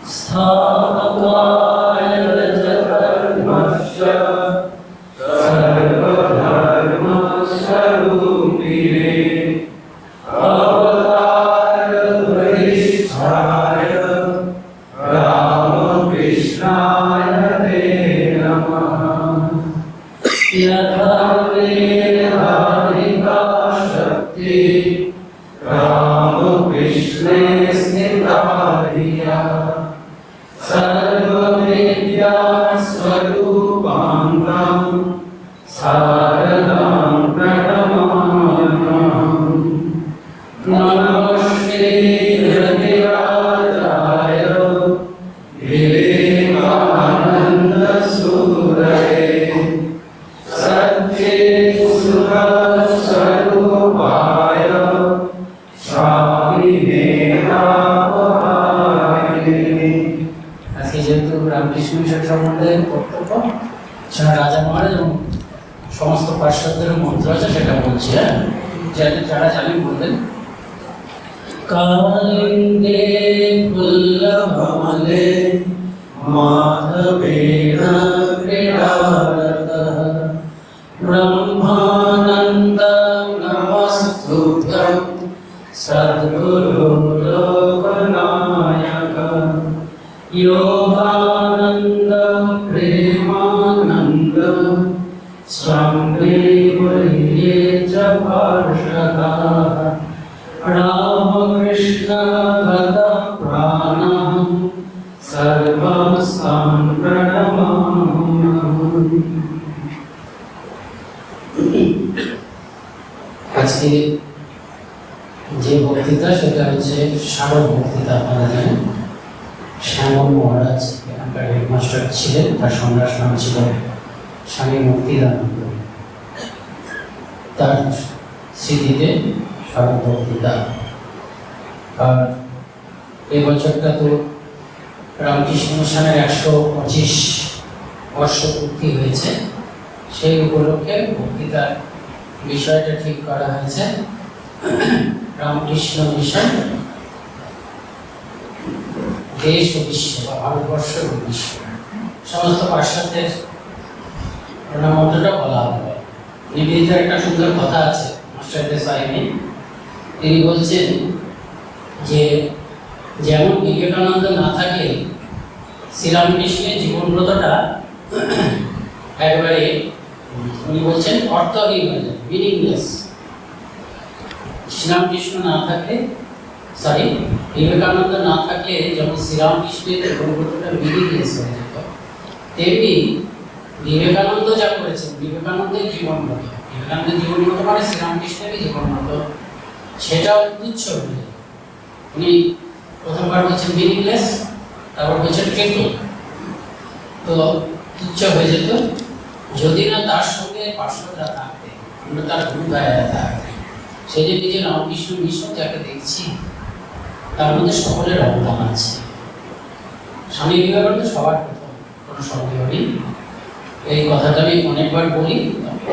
स्थापकाय धर्मस्य सर्वधर्मस्वरूपिणे अवतारवरिष्ठाय रामकृष्णाय ते नमः। यथा वेदाधिका शक्ति रामकृष्णे स्थिता धिया सर्वविद्यास्वरूपान्तं शारदां प्रणमाम्यहम्। नमस्ते यतिराजाय विवेकानन्दसूरये सच्चित्स्वरूपाय स्वामिने नामहारिणे। আজকে যেহেতু রামকৃষ্ণ মিশন সম্বন্ধে বক্তব্য, সেটা রাজা মহারাজ এবং সমস্ত পার্শ্বদের মন্ত্র আছে সেটা বলছি। হ্যাঁ, যারা জানেন বললেন। কালিন্দে পুল্লভালে মাধবেন ক্রীড়ারতঃ ব্রহ্মানন্দং নমস্তুভ্যং সদ্গুরু লোকনায়ক योगानंद प्रेमानंद स्वामी च पार्षदाः रामकृष्ण गत प्राणः सर्वस्तां प्रणमामि। আজকে যে বক্তৃতা সেটা হচ্ছে স্মারক বক্তৃতা। আপনারা জানেন শ্যামল মহারাজ এখানকার হেডমাস্টার ছিলেন, তার সম্রাট নাম ছিল স্বামী মুক্তিদানন্দ। তার স্মৃতিতে স্মারক বক্তৃতা। আর এই বছরটা তো রামকৃষ্ণ মিশনের 125 বর্ষ পূর্তি হয়েছে। সেই উপলক্ষে বক্তৃতার বিষয়টা ঠিক করা হয়েছে রামকৃষ্ণ মিশন দেশ ও বিশ্ব বা ভারতবর্ষ ও বিশ্ব সমস্ত পাশ্চাত্যের প্রণামন্ত্রটা বলা হবে। নিবেদিত একটা সুন্দর কথা আছে মাস্টার দেশাইনি। তিনি বলছেন যে যেমন বিবেকানন্দ না থাকলে শ্রীরামকৃষ্ণের জীবনব্রতটা একবারে উনি বলছেন অর্থহীন হয়ে যায়, মিনিংলেস। শ্রীরামকৃষ্ণ না থাকলে বিবেকানন্দ না থাকলে যেমন শ্রীরামকৃষ্ণের জীবনব্রতটা মিনিংলেস হয়ে যেত, তেমনি বিবেকানন্দ যা করেছেন, বিবেকানন্দের জীবনব্রত মানে শ্রীরামকৃষ্ণেরই জীবনব্রত, সেটাও তুচ্ছ হয়ে যায়। উনি প্রথমবার বলছেন মিনিংলেস, তারপর বলছেন ট্রিপল, তো তুচ্ছ হয়ে যেত যদি না তার সঙ্গে পার্শ্বরা থাকতে, তার গুরুভাইরা থাকতে। সেই যে নিজের রামকৃষ্ণ মিশন যাকে দেখছি তার মধ্যে সকলের অবদান আছে। স্বামী বিবেকানন্দ সবার প্রথম, কোনো সন্দেহ নেই। এই কথাটা আমি অনেকবার বলি,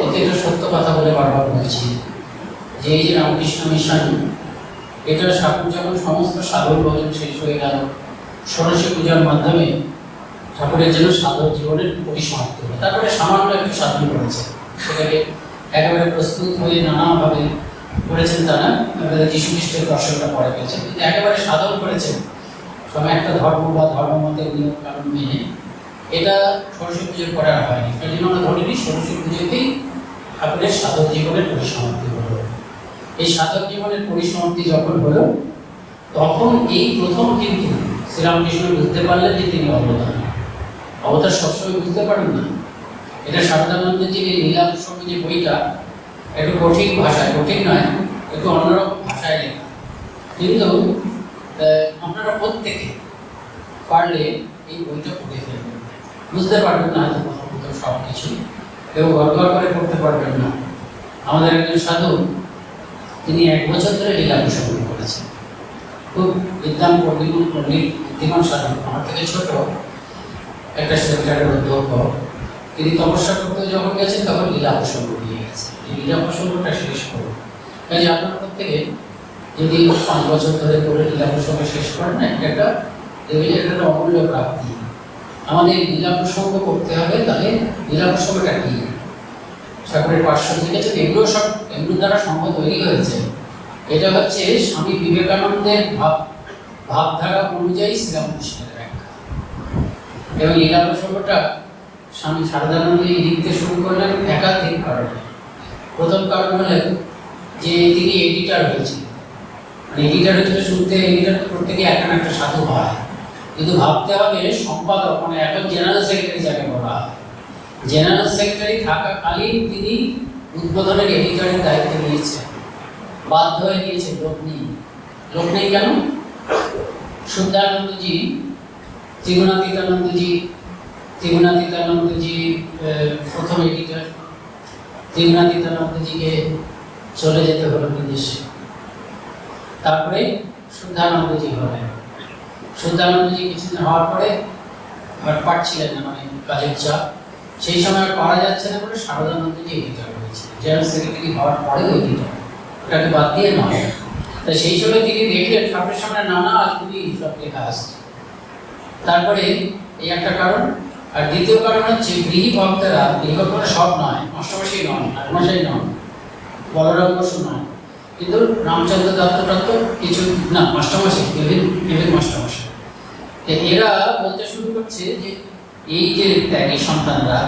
এতে একটা সত্য কথা বলে বারবার বলছি যে এই যে রামকৃষ্ণ মিশন, এটা যখন সমস্ত সাধন ভজন শেষ হয়ে গেল, ষোড়শী পূজার মাধ্যমে ঠাকুরের জন্য সাধক জীবনের পরিসমাপ্তি হলো। তারপরে সামান্য একটু সাধন করেছে, সেটাকে একেবারে প্রস্তুত হয়ে নানাভাবে করেছেন তারা, যীশু খ্রিস্টের দর্শনটা পরে পেয়েছেন, কিন্তু একেবারে সাধন করেছেন সময় একটা ধর্ম বা ধর্মমতের নিয়ম কারণ মেনে। এটা ষোড়শী পুজোর পরে আর হয়নি, সেই জন্য আমরা ধরে নিই ষোড়শী পুজোতেই ঠাকুরের সাধক জীবনের পরিসমাপ্তি হলো। এই সাধক জীবনের পরিসমাপ্তি যখন হলো, তখন এই প্রথম কিন্তু শ্রীরামকৃষ্ণ বুঝতে পারলেন যে তিনি অবতার সবসময় বুঝতে পারেন না। এটা সারদানন্দের যে লীলা প্রসঙ্গ যে বইটা একটু কঠিন ভাষায়, কঠিন নয়, একটু অন্যরকম ভাষায় লেখা, কিন্তু আপনারা প্রত্যেকে পারলে এই বইটা পড়ে ফেলবেন। বুঝতে পারবেন না হয়তো প্রথম সব কিছু, কেউ গড়গড় করে পড়তে পারবেন না। আমাদের একজন সাধু, তিনি 1 বছর ধরে লীলা প্রসঙ্গ করেছেন, খুব বুদ্ধিমান সাধু, আমার থেকে ছোট একটা সেন্টারের অধ্যক্ষ। তিনি তপস্যা করতে যখন গেছেন তখন লীলা প্রসঙ্গ নিয়ে গেছে, এই লীলা প্রসঙ্গটা শেষ করুন। কাজে আপনার প্রত্যেকে যদি 5 বছর ধরে করে লীলা প্রসঙ্গ শেষ করেন না, একটা দেখবে যে এটা অমূল্য প্রাপ্তি। আমাদের লীলা প্রসঙ্গ করতে হবে, তাহলে লীলা প্রসঙ্গটা কি? ঠাকুরের পার্শ্ব লিখেছেন, এগুলো সব এগুলোর দ্বারা সঙ্গ তৈরি হয়েছে। এটা হচ্ছে স্বামী বিবেকানন্দের ভাবধারা অনুযায়ী শ্রীরামকৃষ্ণের ব্যাখ্যা। এবং লীলা প্রসঙ্গটা স্বামী সারদানন্দ লিখতে শুরু করলেন একাধিক কারণে। প্রথম কারণ হলেন যে তিনি এডিটার হয়েছিলেন। মানে এডিটার হচ্ছে শুনতে এডিটার করতে গিয়ে এখন একটা সাধু হয়, কিন্তু ভাবতে হবে সম্পাদক, মানে এখন জেনারেল সেক্রেটারি যাকে বলা হয়, জেনারেল সেক্রেটারি থাকাকালীন তিনি উদ্বোধনের এডিটরের দায়িত্ব নিয়েছেন, বাধ্য হয়ে নিয়েছেন। লোক নেই কেন? শুদ্ধানন্দজি, ত্রিগুণাতীতানন্দজি প্রথম এডিটর। ত্রিগুণাতীতানন্দজিকে চলে যেতে হলো বিদেশে, তারপরে শুদ্ধানন্দজি হলেন। শুদ্ধানন্দজি কিছুদিন হওয়ার পরে আর পারছিলেন না, মানে কাজের চাপ, সেই সময় আর পারা যাচ্ছে না বলে শারদানন্দজি এডিটর হয়েছে। জেনারেল সেক্রেটারি হওয়ার পরেও এডিটর, ওটাকে বাদ দিয়ে নয়। তা সেই সময় তিনি দেখলেন ঠাকুরের সামনে নানা আজগুবি সব লেখা আসছে। তারপরে এই একটা কারণ। আর দ্বিতীয় কারণ হচ্ছে গৃহী ভক্তরা, গৃহভক্তরা সব নয়, মাস্টারমশাই নন, ঠাকুরমশাই নন, বলরাম বসু নয়, কিন্তু রামচন্দ্র দত্ত কিছু না, মাস্টারমশাই, বিভিন্ন মাস্টারমশাই, এরা বলতে শুরু করছে যে এই যে ত্যাগী সন্তানরা,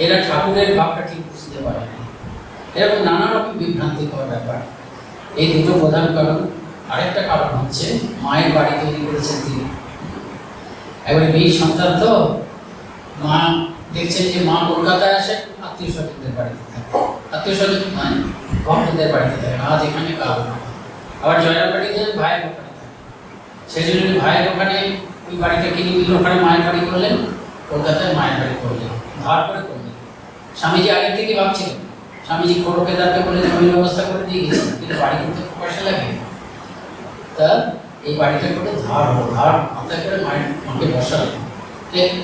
এরা ঠাকুরের ভাবটা ঠিক বুঝতে পারে না। এরকম নানা রকম বিভ্রান্তিকর ব্যাপার। এই দুটো প্রধান কারণ। আরেকটা কারণ হচ্ছে মায়ের বাড়ি তৈরি করেছেন তিনি। এবারে বীর সন্তান তো, মা দেখছেন যে মা কলকাতায় আসে, আত্মীয় স্বজনদের বাড়িতে থাকে, আত্মীয় স্বজন নয়, ভক্তদের বাড়িতে থাকে, আজ এখানে কাল। আবার জয়ের বাড়িতে ভাইয়ের ওখানে থাকে, সেই জন্য ভাইয়ের ওখানে ওই বাড়িটা কিনে দিল, ওখানে মায়ের বাড়ি করলেন, কলকাতায় মায়ের বাড়ি করলেন, ধার করে করলেন। স্বামীজি আগের থেকে ভাবছিলেন, স্বামীজি খোড়কেদারকে বলে জমির ব্যবস্থা করে দিয়ে গেছেন, কিন্তু বাড়ি করতে পয়সা লাগে, তা এই বাড়িটা করে ধার মাথায় করে মাকে বসালেন,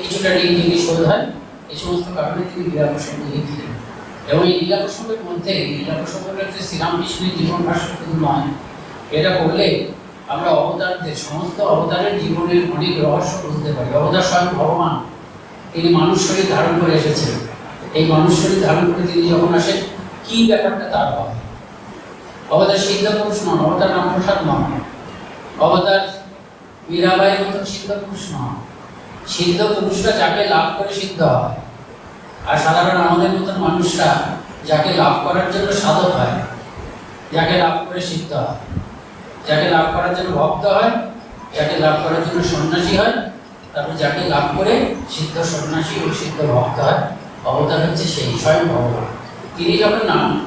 কিছুটা ঋণ যদি শোধ হয়। এই সমস্ত কারণে তিনি লীলা প্রসঙ্গ লিখলেন। এবং এই লীলা প্রসঙ্গের মধ্যে লীলা প্রসঙ্গটা হচ্ছে শ্রীরামকৃষ্ণের জীবন ভাষ্য শুধু নয়, এটা করলে আমরা অবতারদের, সমস্ত অবতারের জীবনের অনেক রহস্য বুঝতে পারি। অবতার স্বয়ং ভগবান, তিনি মানুষ শরীর ধারণ করে এসেছেন। এই মানুষ শরীর ধারণ করে তিনি যখন আসেন, কি ব্যাপারটা তার হয়। অবতার সিদ্ধ পুরুষ নন, অবতার রামপ্রসাদ নন, অবতার মীরাবাইয়ের মতন সিদ্ধ পুরুষ নন। সিদ্ধ পুরুষরা যাকে লাভ করে সিদ্ধ হয়, আর সাধারণ আমাদের মতন মানুষরা যাকে লাভ করার জন্য সাধক হয়, যাকে লাভ করে সিদ্ধ হয়, যাকে লাভ করার জন্য ভক্ত হয়, যাকে লাভ করার জন্য সন্ন্যাসী হয়, তারপর যাকে লাভ করে সিদ্ধ সন্ন্যাসী ও সিদ্ধ ভক্ত হয়। অবতার হচ্ছে সেই স্বয়ং ভগবান। তিনি যখন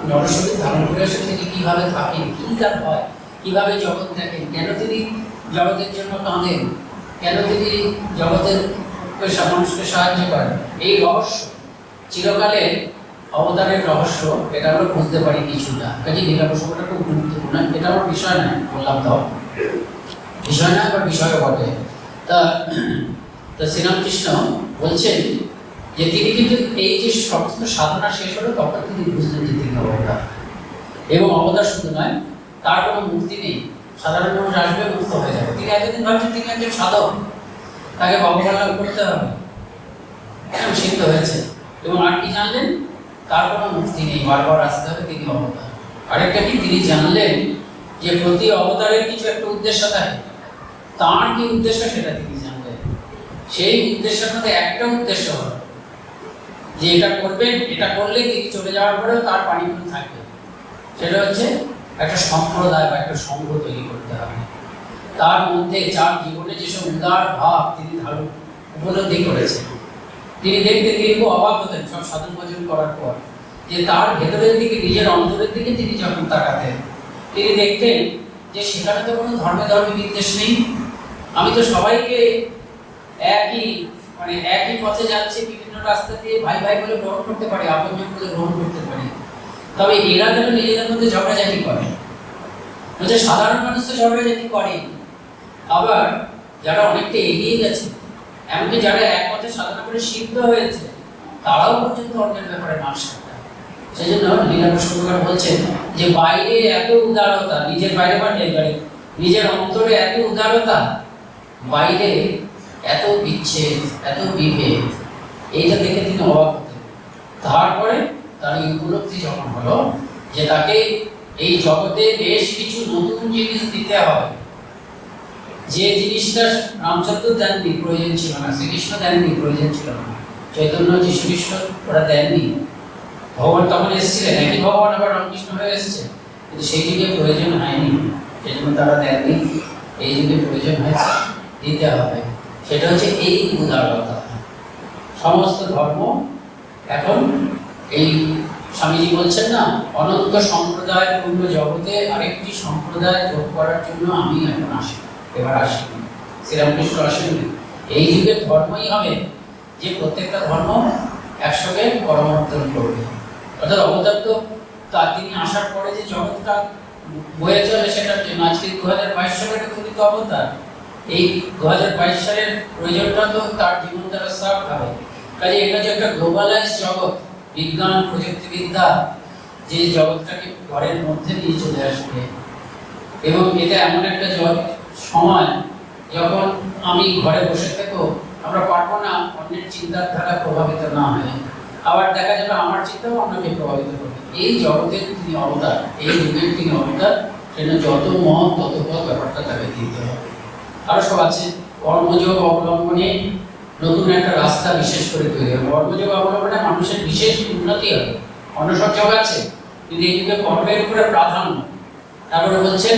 নরশরীর ধারণ করে আসেন, তিনি কীভাবে থাকেন, কী তার হয়, কীভাবে জগৎ দেখেন, কেন তিনি জগতের জন্য কাঁদেন, কেন তিনি জগতের মানুষকে সাহায্য করেন, এই রহস্য চিরকালের অবতারের রহস্য, এটা আমরা বুঝতে পারি কিছুটা। কাজে লীলা প্রসঙ্গটা খুব গুরুত্বপূর্ণ। এটা আমার বিষয় নয়, বললাম তো বিষয় না, আবার বিষয় বটে। তা শ্রীরামকৃষ্ণ বলছেন যে তিনি কিন্তু এই যে সমস্ত সাধনা শেষ হলো, তখন তিনি বুঝলেন যে তিনি অবতার। এবং অবতার শুধু নয়, তার কোনো মুক্তি নেই, সাধারণ মানুষ আসবে, মুক্ত হয়ে যাবে। তিনি এতদিন ভাবছেন তিনি একজন সাধক, তাকে ভগবান লাভ করতে হবে, সিদ্ধ হয়েছে। এবং আর কি জানলেন, তার কোনো মুক্তি নেই, বারবার আসতে হবে, তিনি অবতার। আরেকটা কি, তিনি জানলেন যে প্রতি অবতারের কিছু একটা উদ্দেশ্য থাকে, তার কি উদ্দেশ্য সেটা তিনি জানলেন। সেই উদ্দেশ্যের মধ্যে একটা উদ্দেশ্য হল যে এটা করবেন, এটা করলে তিনি চলে যাওয়ার পরেও তার পানিগুলো থাকবে। সেটা হচ্ছে একটা সম্প্রদায় বা একটা সংঘ তৈরি করতে হবে। তার মধ্যে যার জীবনে যেসব উদার ভাব তিনি ধারণ উপলব্ধি করেছেন, তিনি দেখতে তিনি খুব অবাক হতেন সব সাধন ভজন করার পর, যে তার ভেতরের দিকে, নিজের অন্তরের দিকে তিনি যখন তাকাতেন, তিনি দেখতেন যে সেখানে তো কোনো ধর্মে বিদ্বেষ নেই। আমি তো সবাইকে একই পথে যাচ্ছে, বিভিন্ন রাস্তা দিয়ে ভাই ভাই বলে গ্রহণ করতে পারি, আপনজন বলে গ্রহণ করতে পারি। তবে এরা যেন নিজেদের মধ্যে ঝগড়াঝাটি করে, বলছে সাধারণ মানুষ তো ঝগড়াঝাটি করে, আবার যারা অনেকটা এগিয়ে গেছে, এমনকি যারা এক পথে সাধনা করে সিদ্ধ হয়েছে, তারাও পর্যন্ত অন্যের ব্যাপারে নাশ করে। সেই জন্য লীলা প্রসঙ্গকার বলছেন যে বাইরে এত উদারতা, নিজের বাইরে বা নিজের অন্তরে এত উদারতা, বাইরে এত বিচ্ছেদ, এত বিভেদ, এইটা দেখে তিনি অবাক হতেন। তারপরে তার এই উপলব্ধি যখন হলো যে তাকে এই জগতে বেশ কিছু নতুন জিনিস দিতে হবে, যে জিনিসটা রামচন্দ্র দেননি, প্রয়োজন ছিল না, শ্রীকৃষ্ণ দেননি, প্রয়োজন ছিল না, চৈতন্য যীশুখ্রিস্ট ওরা দেননি। ভগবান তখন এসেছিলেন, একই ভগবান আবার রামকৃষ্ণ হয়ে এসেছে, কিন্তু সেই যুগে প্রয়োজন হয়নি, সেই জন্য তারা দেননি। এই যুগে প্রয়োজন হয়েছে, দিতে হবে। সেটা হচ্ছে এই উদারতা। সমস্ত ধর্ম এখন এই স্বামীজি বলছেন না, অনন্ত সম্প্রদায় পূর্ণ জগতে আরেকটি সম্প্রদায় যোগ করার জন্য আমি এখন আসি, এবার আসি, শ্রীরামকৃষ্ণ আসেননি। এই যুগের ধর্মই হবে যে প্রত্যেকটা ধর্ম একসঙ্গে কর্মর্থন করবে। অর্থাৎ অবতার তো তিনি আসার পরে যে জগৎটা বয়ে চলে সেটার জন্য আজকে 2022 সালের কথিত অবতার। এই 2022 সালের প্রয়োজনটা তো তার জীবন দ্বারা সার্ভ হবে। কাজে এটা যে একটা গ্লোবালাইজ জগৎ, বিজ্ঞান প্রযুক্তিবিদ্যা যে জগৎটাকে ঘরের মধ্যে নিয়ে চলে আসবে, এবং এটা এমন একটা সময় যখন আমি ঘরে বসে থেকেও আমরা পারবো না অন্যের চিন্তার দ্বারা প্রভাবিত না হয়, আবার দেখা যাবে আমার চিন্তাও অন্যকে প্রভাবিত করবে। এই জগতের তিনি অবতার, এই যুগের তিনি অবতার, সেটা যত মহৎ তত পথ ব্যাপারটা তাকে দিতে হবে। আরো সব আছে, কর্মযোগ অবলম্বনে নতুন একটা রাস্তা বিশেষ করে তৈরি হবে। কর্মযোগ অবলম্বনে মানুষের বিশেষ উন্নতি হবে। অনসর যোগ আছে, কিন্তু এই যুগে কর্মের উপরে প্রাধান্য। তারপরে বলছেন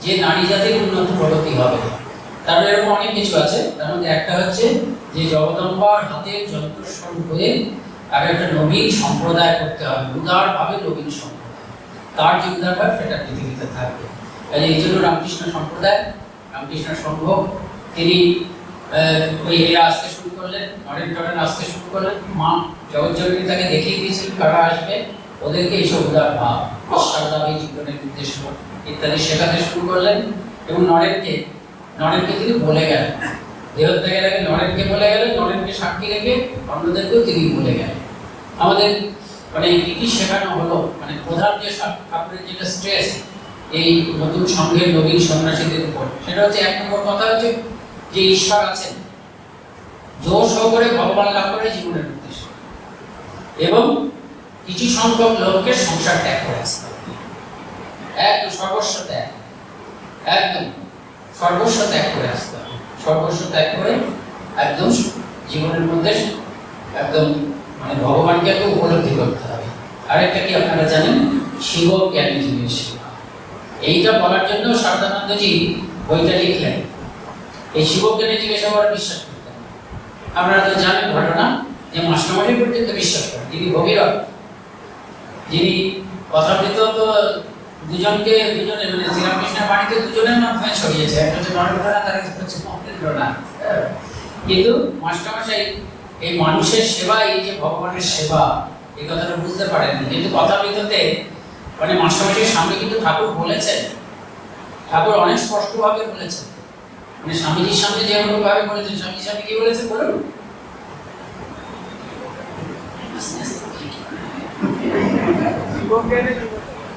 যে নারী জাতির উন্নত প্রগতি হবে। তারপরে এরকম অনেক কিছু আছে, তার মধ্যে একটা হচ্ছে যে জগদম্বার হাতের যন্ত্রস্বরূপ হয়ে আর একটা নবীন সম্প্রদায় করতে হবে, উদারভাবে নবীন সম্প্রদায়। তার যে উদারভাব সেটা পৃথিবীতে থাকবে। কাজে এই জন্য রামকৃষ্ণ সম্প্রদায়, রামকৃষ্ণ সংঘ, তিনি ওই এরা আসতে শুরু করলেন, নরেন আসতে শুরু করলেন। মা জগৎজননী তাকে দেখিয়ে দিয়েছিলেন কারা আসবে, ওদেরকে এইসব উদার ভাব, ঈশ্বরদাবী জীবনের উদ্দেশ্য ইত্যাদি শেখাতে শুরু করলেন। এবং নরেনকে তিনি বলে গেলেন, দেহত্যাগের আগে নরেনকে বলে গেলেন, নরেনকে সাক্ষী রেখে অন্যদেরকেও তিনি বলে গেলেন। আমাদের মানে কি শেখানো হলো, মানে প্রধান যে ঠাকুরের যেটা স্ট্রেস এই নতুন সংঘের নবীন সন্ন্যাসীদের উপর, সেটা হচ্ছে এক নম্বর কথা হচ্ছে যে ঈশ্বর আছেন, জোর সহকারে ভগবান লাভ করে জীবনের উদ্দেশ্য, এবং কিছু সংখ্যক লোককে সংসার ত্যাগ করে আসতে হবে, একদম সর্বস্ব ত্যাগ, একদম সর্বস্ব ত্যাগ করে আসতে হবে, সর্বস্ব ত্যাগ করে একদম জীবনের মধ্যে একদম মানে ভগবানকে একটু উপলব্ধি করতে হবে। আরেকটা কি আপনারা জানেন, শিব জ্ঞানী জীবের সেবা। এইটা বলার জন্য শারদানন্দজি বইটা লিখলেন। এই শিব জ্ঞানী জীবের সেবা বিশ্বাস করতেন। আপনারা তো জানেন ঘটনা যে মাস্টারমশাই পর্যন্ত বিশ্বাস করেন, তিনি ভগীরথ, যিনি কথামৃত তো দুজনে মানে শ্রীরামকৃষ্ণের বাণীতে দুজনের মাধ্যমে ছড়িয়েছে, একটা হচ্ছে নরেন্দ্রনাথ আর একটা হচ্ছে মহেন্দ্রনাথ। কিন্তু মাস্টারমশাই এই মানুষের সেবা, এই যে ভগবানের সেবা, এই কথাটা বুঝতে পারেননি। কিন্তু কথামৃততে মানে মাস্টারমশাইয়ের সামনে কিন্তু ঠাকুর বলেছেন, ঠাকুর অনেক স্পষ্টভাবে বলেছেন, মানে স্বামীজির সামনে যেরকম ভাবে বলেছেন, স্বামীজির সামনে কি বলেছেন বলুন?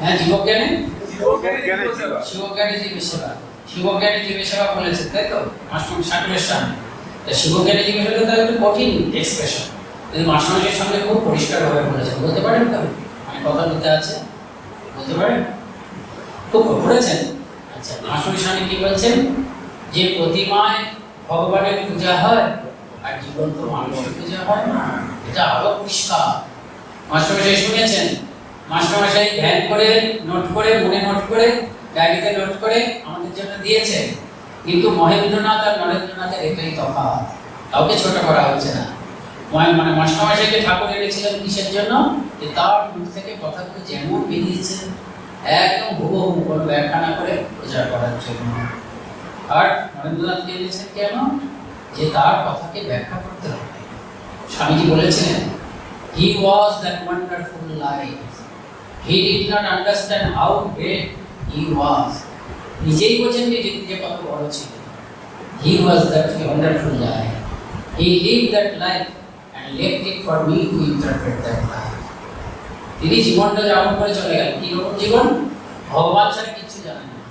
হ্যাঁ, জীবজ্ঞানী শিবজ্ঞানী জীবের সেবা, শিবজ্ঞানী জীবের সেবা বলেছেন, তাই তো মাস্টার ঠাকুরের সামনে। শিবজ্ঞানী জীবের সেবা তার একটু কঠিন এক্সপ্রেশন, কিন্তু মাস্টারমশাইয়ের সামনে খুব পরিষ্কারভাবে বলেছেন। বলতে পারেন তো, মানে কথা বলতে আছে, বলতে পারেন? খুব পড়েছেন? আচ্ছা, মাস্টারমশাইয়ের সামনে কি বলছেন যে প্রতিমায় ভগবানের পূজা হয় আর জীবন্ত মানুষের পূজা হয় না, এটা আরো পরিষ্কার। মাস্টারমশাই শুনেছেন, মাস্টারমশাই ধ্যান করে নোট করে মনে নোট করে ডায়েরিতে নোট করে আমাদের জন্য দিয়েছেন। কিন্তু মহেন্দ্রনাথ আর নরেন্দ্রনাথের এটাই তফাৎ, কাউকে ছোট করা হচ্ছে না। মানে মাস্টারমশাইকে ঠাকুর এনেছিলেন কিসের জন্য? যে তার মুখ থেকে কথাগুলো যেমন বেরিয়েছে একদম হুবহু কোনো ব্যাখ্যা না করে প্রচার করার জন্য। আর নরেন্দ্রনাথকে এনেছেন কেন? যে তার কথাকে ব্যাখ্যা করতে হবে। স্বামীজি বলেছিলেন, he was that wonderful light, he did not understand how great he was. নিজেই বোঝেন যে কত বড় ছিল। He was that wonderful light, he lived that life and left it for me to interpret that life. তিনি জীবনটা যাপন করে চলে গেলেন। কিরকম জীবন? ভগবান ছাড়া কিচ্ছু জানেন না,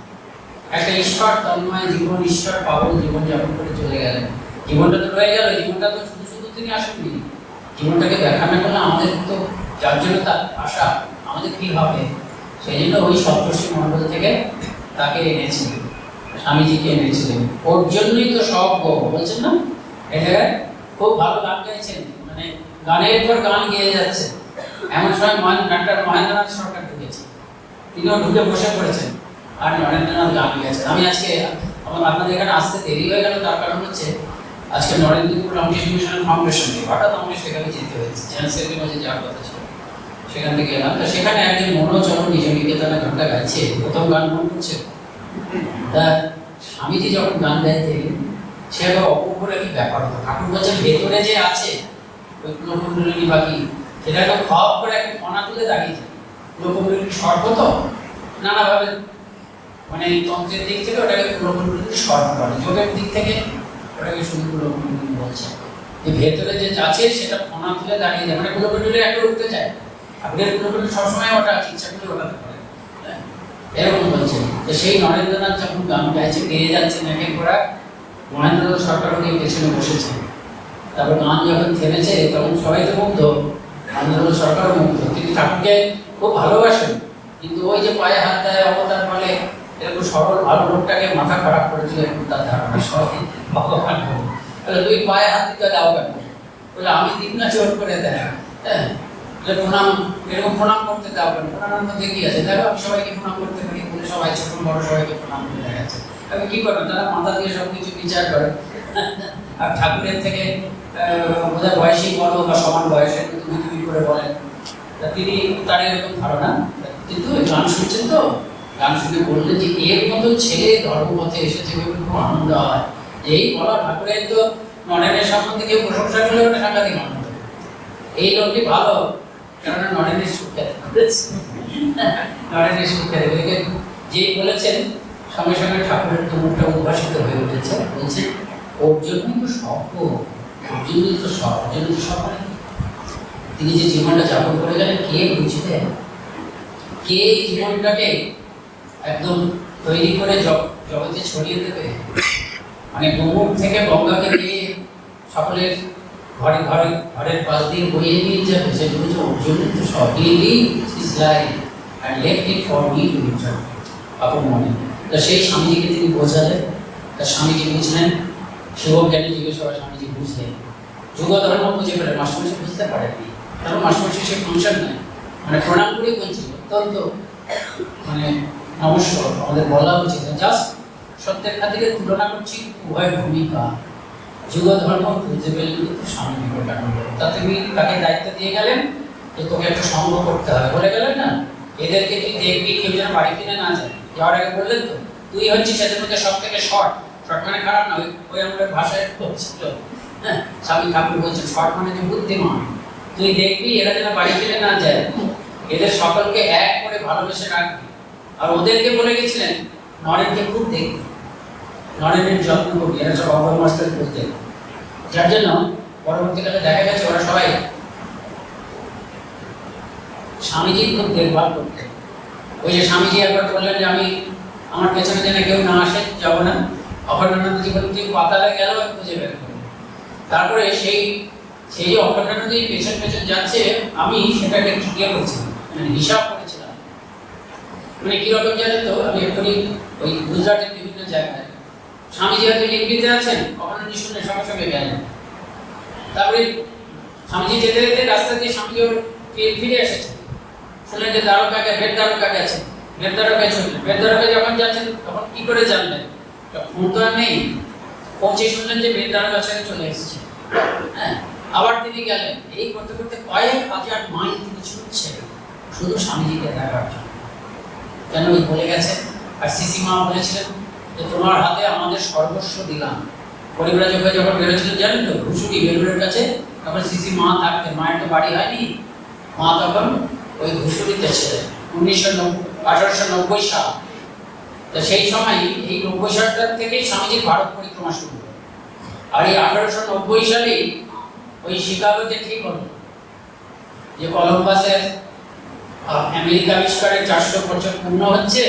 একটা ঈশ্বর তন্ময় জীবন, ঈশ্বর পাগল জীবন যাপন করে চলে গেলেন। জীবনটা তো রয়ে গেল, জীবনটা তো শুধু শুধু তিনি আসেননি, জীবনটাকে দেখা না করলে আমাদের তো, যার জন্য তার আশা আমাদের কি হবে, সেই জন্য ওই সপ্তর্ষি মণ্ডল থেকে তাকে এনেছিলেন, স্বামীজিকে এনেছিলেন। ওর জন্যই তো সব বলছেন না, এই জায়গায় খুব ভালো গান গাইছেন, মানে গানের পর গান গেয়ে যাচ্ছে। এমন সময় ডাক্তার মহেন্দ্রনাথ সরকার ঢুকেছে, তিনিও ঢুকে বসে পড়েছেন আর নরেন্দ্রনাথ গান গেয়েছেন। আমি আজকে আপনাদের এখানে আসতে দেরি হয়ে গেল, তার কারণ হচ্ছে আজকে নরেন্দ্রপুর রামকৃষ্ণ মিশন ফাউন্ডেশন থেকে হঠাৎ আমাকে সেখানে যেতে হয়েছে, চ্যান্সেলের মাঝে যাওয়ার কথা ছিল, সেখান থেকে এলাম। তো সেখানে একজন মনোচরণ নিজ নিকেতনে গানটা গাইছে, প্রথম গান মন করছে। তা স্বামীজি যখন গান গাইতে, সে আবার অপূর্ব কি ব্যাপার হতো, ঠাকুর বলছেন ভেতরে যে আছে ওই কুলকুণ্ডলিনী বাকি, সেটা একটা খপ করে একটা কণা তুলে দাঁড়িয়ে যায়। কুলকুণ্ডলিনী সর্ব তো নানাভাবে, মানে তন্ত্রের দিক থেকে ওটাকে কুলকুণ্ডলিনী সর্ব বলে, যোগের দিক থেকে ওটাকে শুধু কুলকুণ্ডলিনী বলছে। যে ভেতরে যে আছে সেটা কণা তুলে দাঁড়িয়ে যায়, মানে কুলকুণ্ডলিনী একটা উঠতে চায়, ঠাকুরের কুলকুণ্ডলিনী সবসময় ওটা ইচ্ছা করে ওঠাতে পারে, এরকম বলছেন। তো সেই নরেন্দ্রনাথ যখন গান গাইছে, গেয়ে যাচ্ছেন একের পর এক, মহেন্দ্রনাথ সরকার ওকে পেছনে বসেছে। তারপর গান যখন থেমেছে তখন সবাই তো মুগ্ধ, মহেন্দ্রনাথ সরকারও মুগ্ধ। তিনি ঠাকুরকে খুব ভালোবাসেন, কিন্তু ওই যে পায়ে হাত দেয় অবতার বলে, এরকম সরল ভালো লোকটাকে মাথা খারাপ করে দিলে তার ধারণা সবাই ভগবান তাহলে তুই পায়ে হাত দিতে দাও কেন, বলে আমি দিন না জোর করে দেয়, হ্যাঁ প্রণাম, এরকম প্রণাম করতে দাও কেন, প্রণামের মধ্যে কি আছে, দেখো আমি সবাইকে প্রণাম করতে পারি বলে সবাই ছোট বড় সবাইকে প্রণাম করে দেখাচ্ছে। আমি কি করবেন, তারা মাথা দিয়ে সব কিছু বিচার করে। আর ঠাকুরের থেকে বোধহয় বয়সী বড় বা সমান বয়সের তুমি করে বলেন, তিনি তার এরকম ধারণা। কিন্তু গান শুনছেন তো, গান শুনে বললেন যে এর মতো ছেলে ধর্মপথে এসেছে, খুব আনন্দ হয়। এই বলা ঠাকুরের তো নরেনের সম্বন্ধে কেউ প্রশংসা করলে ওটা সাংঘাতিক আনন্দ, এই লোকটি ভালো, কেননা নরেনের সুখে নরেনের সুখে যে বলেছেন, সঙ্গে সঙ্গে ঠাকুরের তুমুলটা উদ্ভাসিত হয়ে উঠেছে। বলছে ওর জন্যই তো সব, ওর জন্যই তো সব, ওর জন্য তো সব। তিনি যে জীবনটা যাপন করে গেলেন, কে বুঝবে, কে এই জীবনটাকে একদম তৈরি করে জগতে ছড়িয়ে দেবে, মানে গোমুখ থেকে গঙ্গাকে দিয়ে সকলের ঘরে ঘরে ঘরের পাশ দিয়ে বইয়ে নিয়ে যাবে, সেগুলো যে ওর জন্যই তো সব। His life and left it for me to enjoy আপন মনে। তা সেই স্বামীজিকে তিনি বোঝালেন, তা স্বামীজি বুঝলেন, শিবজ্ঞানী জিজ্ঞেস করে স্বামীজি বুঝলেন, যুগ ধর্ম বুঝে পেলেন, মাস্টারমশাই বুঝতে পারেননি, কারণ মাস্টারমশাই সেই ফাংশন নাই, মানে প্রণাম করেই বলছিল, অত্যন্ত মানে নমস্কার আমাদের বলা উচিত, জাস্ট সত্যের খাতিরে তুলনা করছি উভয়ের ভূমিকা। যুগ ধর্ম বুঝতে পেলেন কিন্তু স্বামী বিবেকানন্দ, তা তিনি তাকে দায়িত্ব দিয়ে গেলেন যে তোকে একটা সঙ্গ করতে হবে, বলে গেলেন না, এদেরকে তুই দেখবি কেউ যেন বাড়ি কিনে না যায়। যাওয়ার আগে বললেন তো, তুই হচ্ছিস এদের মধ্যে সব থেকে শর্ট, শর্ট মানে খারাপ না, ওই আমাদের ভাষায় বলছিল, হ্যাঁ স্বামী ঠাকুর বলছেন শর্ট মানে যে বুদ্ধিমান, তুই দেখবি এরা যেন বাড়ি কিনে না যায়, এদের সকলকে এক করে ভালোবেসে রাখবি। আর ওদেরকে বলে গেছিলেন নরেনকে খুব দেখবি, নরেনের যত্ন করবি, এরা সব অবয় মাস্টার করতেন, যার জন্য পরবর্তীকালে দেখা গেছে ওরা সবাই স্বামীজির খুব দেখভাল করতেন। ওই যে স্বামীজি একবার বললেন যে আমি আমার পেছনে যেন কেউ না আসে, যাবো না, অখণ্ডানন্দজি বলেন তুই পাতালে গেল খুঁজে বের করবো। তারপরে সেই যে অখণ্ডানন্দজি পেছন পেছন যাচ্ছে, আমি সেটাকে ইয়ে করছিলাম, মানে হিসাব করেছিলাম, মানে কিরকম জানেন তো, আমি এক্ষুনি ওই গুজরাটের বিভিন্ন জায়গায় স্বামীজি হয়তো লিঙ্গিতে আছেন, অখণ্ডানন্দজি শুনে সঙ্গে সঙ্গে গেলেন। তারপরে স্বামীজি যেতে যেতে রাস্তা দিয়ে স্বামীজি ফিরে এসেছে, শুনলেন যে দ্বারকাকে বেদ দ্বারকা গেছেন, বেদ দ্বারকায় শুনলেন, বেদ দ্বারকায় যখন যাচ্ছেন তখন কি করে জানলেন, ফোন তো আর নেই, পৌঁছে শুনলেন যে বেদ দ্বারকা ছেড়ে চলে এসেছে, হ্যাঁ আবার তিনি গেলেন, এই করতে করতে কয়েক হাজার মাইল তিনি ছুটছেন শুধু স্বামীজিকে দেখার জন্য। কেন ওই বলে গেছে, আর সিসি মা বলেছিলেন যে তোমার হাতে আমাদের সর্বস্ব দিলাম। পরিব্রাজক হয়ে যখন বেরোছিলেন জানেন তো, ঘুষুরি বেলুরের কাছে, তখন সিসি মা থাকতেন, মায়ের তো বাড়ি হয়নি, মা তখন ওই ঘুষুরিতে ছিলেন 1890 সাল। তো সেই সময় এই 90 সালটার থেকেই স্বামীজির ভারত পরিক্রমা শুরু। আর এই 1890 সালেই ওই শিকাগোতে ঠিক হলো যে কলম্বাসের আমেরিকা আবিষ্কারের 400 বছর পূর্ণ হচ্ছে,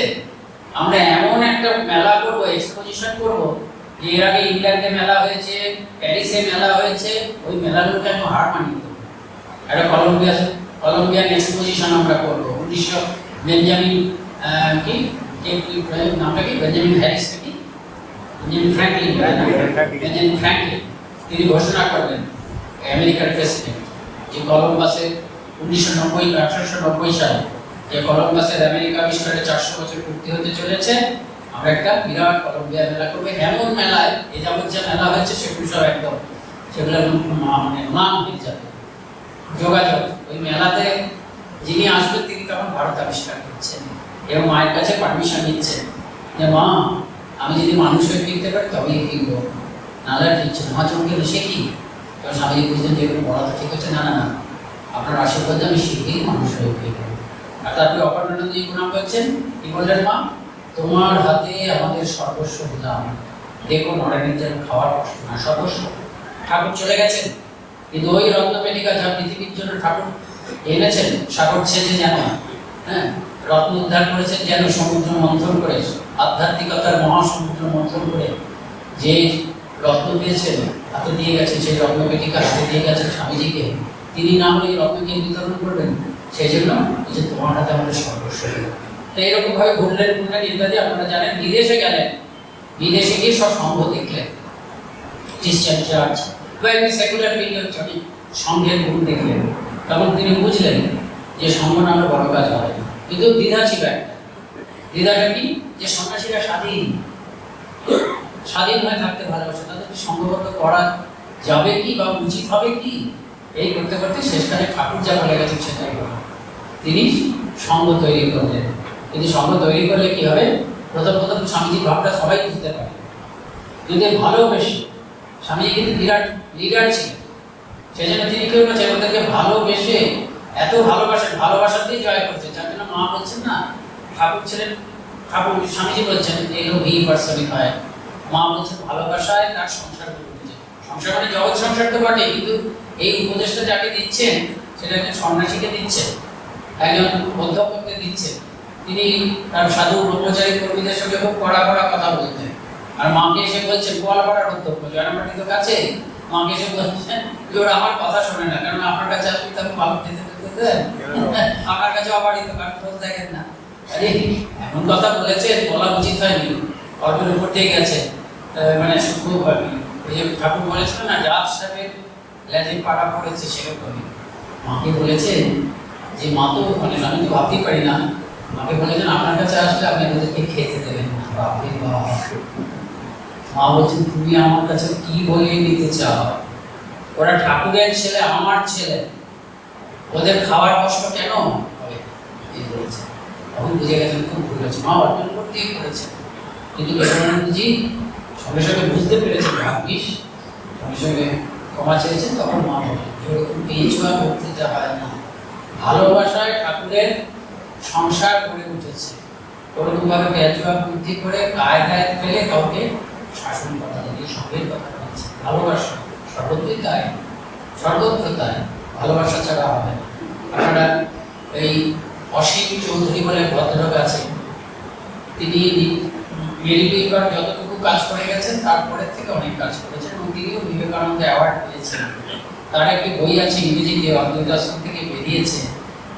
আমরা এমন একটা মেলা করবো, এক্সপোজিশন করবো, যে এর আগে ইংল্যান্ডে মেলা হয়েছে, প্যারিসে মেলা হয়েছে, ওই মেলাগুলোকে আমি হার মানিয়ে দেবো। একটা কলম্বিয়ান এক্সপোজিশন আমরা করবো। 1900 বেঞ্জামিন কি নামটা কি, বেঞ্জামিন হ্যারিস কি, বেঞ্জামিন ফ্র্যাঙ্কলিন, বেঞ্জামিন ফ্র্যাঙ্কলিন, তিনি ঘোষণা করলেন, আমেরিকার প্রেসিডেন্ট, যে কলম্বাসে 1890 সালে যে কলম্বাসের আমেরিকা আবিষ্কারের 400 বছর পূর্তি হতে চলেছে, আমরা একটা বিরাট কলম্বিয়া মেলা করবো। এমন মেলায় এই যাবত যে মেলা হয়েছে সেগুলো সব একদম, সেগুলো মানে মান হয়ে যাবে। যোগাযোগ, ওই মেলাতে যিনি আসবেন তিনি তখন ভারত আবিষ্কার করছেন এবং মায়ের কাছে পারমিশন নিচ্ছেন যে মা, আমি যদি মানুষ হয়ে ফিরতে পারি তবেই ফিরবো, নাহলে ফিরছে না। মা চমকে সে কি? তখন স্বামীজি বুঝলেন যে এগুলো বলা তো ঠিক হচ্ছে না, না না, আপনার আশীর্বাদে আমি শীঘ্রই মানুষ হয়ে ফিরবো। আর তারপরে অপরানন্দজি প্রণাম করছেন, কি বললেন, মা তোমার হাতে আমাদের সর্বস্ব দিলাম, দেখো নরেনের যেন খাওয়ার কষ্ট না, সর্বস্ব। ঠাকুর চলে গেছেন, কিন্তু ওই রত্নপেটিকা যা পৃথিবীর জন্য ঠাকুর এনেছেন, সাগর ছেঁচে যেন, হ্যাঁ, রত্ন উদ্ধার করেছেন যেন, সমুদ্র মন্থন করে, আধ্যাত্মিকতার মহাসমুদ্র মন্থন করে যে রত্ন পেয়েছেন হাতে দিয়ে গেছেন, সেই রত্নপেটিকা হাতে দিয়ে গেছেন স্বামীজিকে, তিনি না হলে এই রত্নকে বিতরণ করবেন, সেই জন্য যে তোমার হাতে আমাদের সর্বস্ব। তো এরকম ভাবে ঘুরলেন ইত্যাদি। আপনারা জানেন বিদেশে গেলেন, বিদেশে গিয়ে সব সংঘ দেখলেন, খ্রিস্টান চার্চ বা একটি সেকুলার ফিল্ডের সংঘের গুণ দেখলেন। তখন তিনি বুঝলেন যে সংঘ নামে বড় কাজ হয়, কিন্তু দ্বিধা ছিল একটা। দ্বিধাটা কি? যে সন্ন্যাসীরা স্বাধীন হয়ে থাকতে ভালোবাসে, তাদেরকে সংঘবদ্ধ করা যাবে কি বা উচিত হবে কি, এই করতে করতে শেষকালে ঠাকুর যা বলে গেছেন সেটাই হলো। তিনি সংঘ তৈরি করলেন। কিন্তু সংঘ তৈরি করলে কি হবে? প্রথম স্বামীজির ভাবটা সবাই বুঝতে পারে, যদি ভালোবেসে, স্বামীজি কিন্তু বিরাট লিডার ছিলেন, সেই জন্য তিনি কেউ বলছেন ওদেরকে ভালোবেসে, এত ভালোবাসাতেই জয় করছে। যার জন্য মা বলছেন না, ঠাকুর স্বামীজি বলছেন এগুলো পার্সনিক হয়, মা বলছেন ভালোবাসায় তার সংসার করছে। সংসার মানে জগৎ সংসার তো বটে, কিন্তু এই উপদেশটা যাকে দিচ্ছেন সেটা একজন সন্ন্যাসীকে দিচ্ছেন, একজন অধ্যাপককে দিচ্ছেন। তিনি তার সাধু ব্রহ্মচারী কর্মীদের সঙ্গে খুব কড়া কথা বলতেন। আর মাকে এসে বলছেন, গোয়ালপাড়ার অধ্যক্ষ জয়রামবাটি তো কাছে, মাকে এসে বলছেন যে ওরা আমার কথা শোনে না, কারণ আপনার কাছে আসলে তাকে পালক দিতে আপনার কাছে অবাড়িত, কারণ খোঁজ দেখেন না। আরে এমন কথা বলেছেন, বলা উচিত হয়নি, অল্পের উপর দিয়ে গেছে, মানে সূক্ষ্মভাবে। ওই যে ঠাকুর বলেছিলেন না, জাত সাহেবের ল্যাটিন পাড়া পড়েছে, সেরকমই মাকে বলেছেন যে মা তো, মানে আমি তো ভাবতেই পারি না, মাকে বলেছেন আপনার কাছে আসলে আপনি ওদেরকে খেতে দেবেন না। বাপরে বাপ! মা বলছেন তুমি আমার কাছে কি বলিয়ে নিতে চাও? ওরা ঠাকুরের ছেলে, আমার ছেলে, ওদের খাওয়ার কষ্ট কেন হবে? এই বলেছে। তখন বুঝে গেছেন খুব ভুল হয়েছে, মা অর্জন করতেই করেছে। কিন্তু কেশবানন্দজি সঙ্গে সঙ্গে বুঝতে পেরেছেন ভাগ্যিস, সঙ্গে সঙ্গে ক্ষমা চেয়েছেন। তখন মা বলেন যেরকম পেঁচুয়া বক্তৃতা হয় না, ভালোবাসায় ঠাকুরের সংসার গড়ে উঠেছে, ওরকমভাবে পেঁচুয়া বুদ্ধি করে গায়ে ফেলে কাউকে শাসন করা যায়, সবের কথা বলছে। ভালোবাসা সর্বত্রই তাই, সর্বত্র তাই, ভালোবাসা ছাড়া হবে না। আপনারা এই অসীম চৌধুরী বলে ভদ্রলোক আছেন, তিনি মেরিবিবার যতটুকু কাজ করে গেছেন তারপরের থেকে অনেক কাজ করেছেন এবং তিনিও বিবেকানন্দ অ্যাওয়ার্ড পেয়েছেন। তার একটি বই আছে ইংরেজিতে, অদ্বৈত আশ্রম থেকে বেরিয়েছে,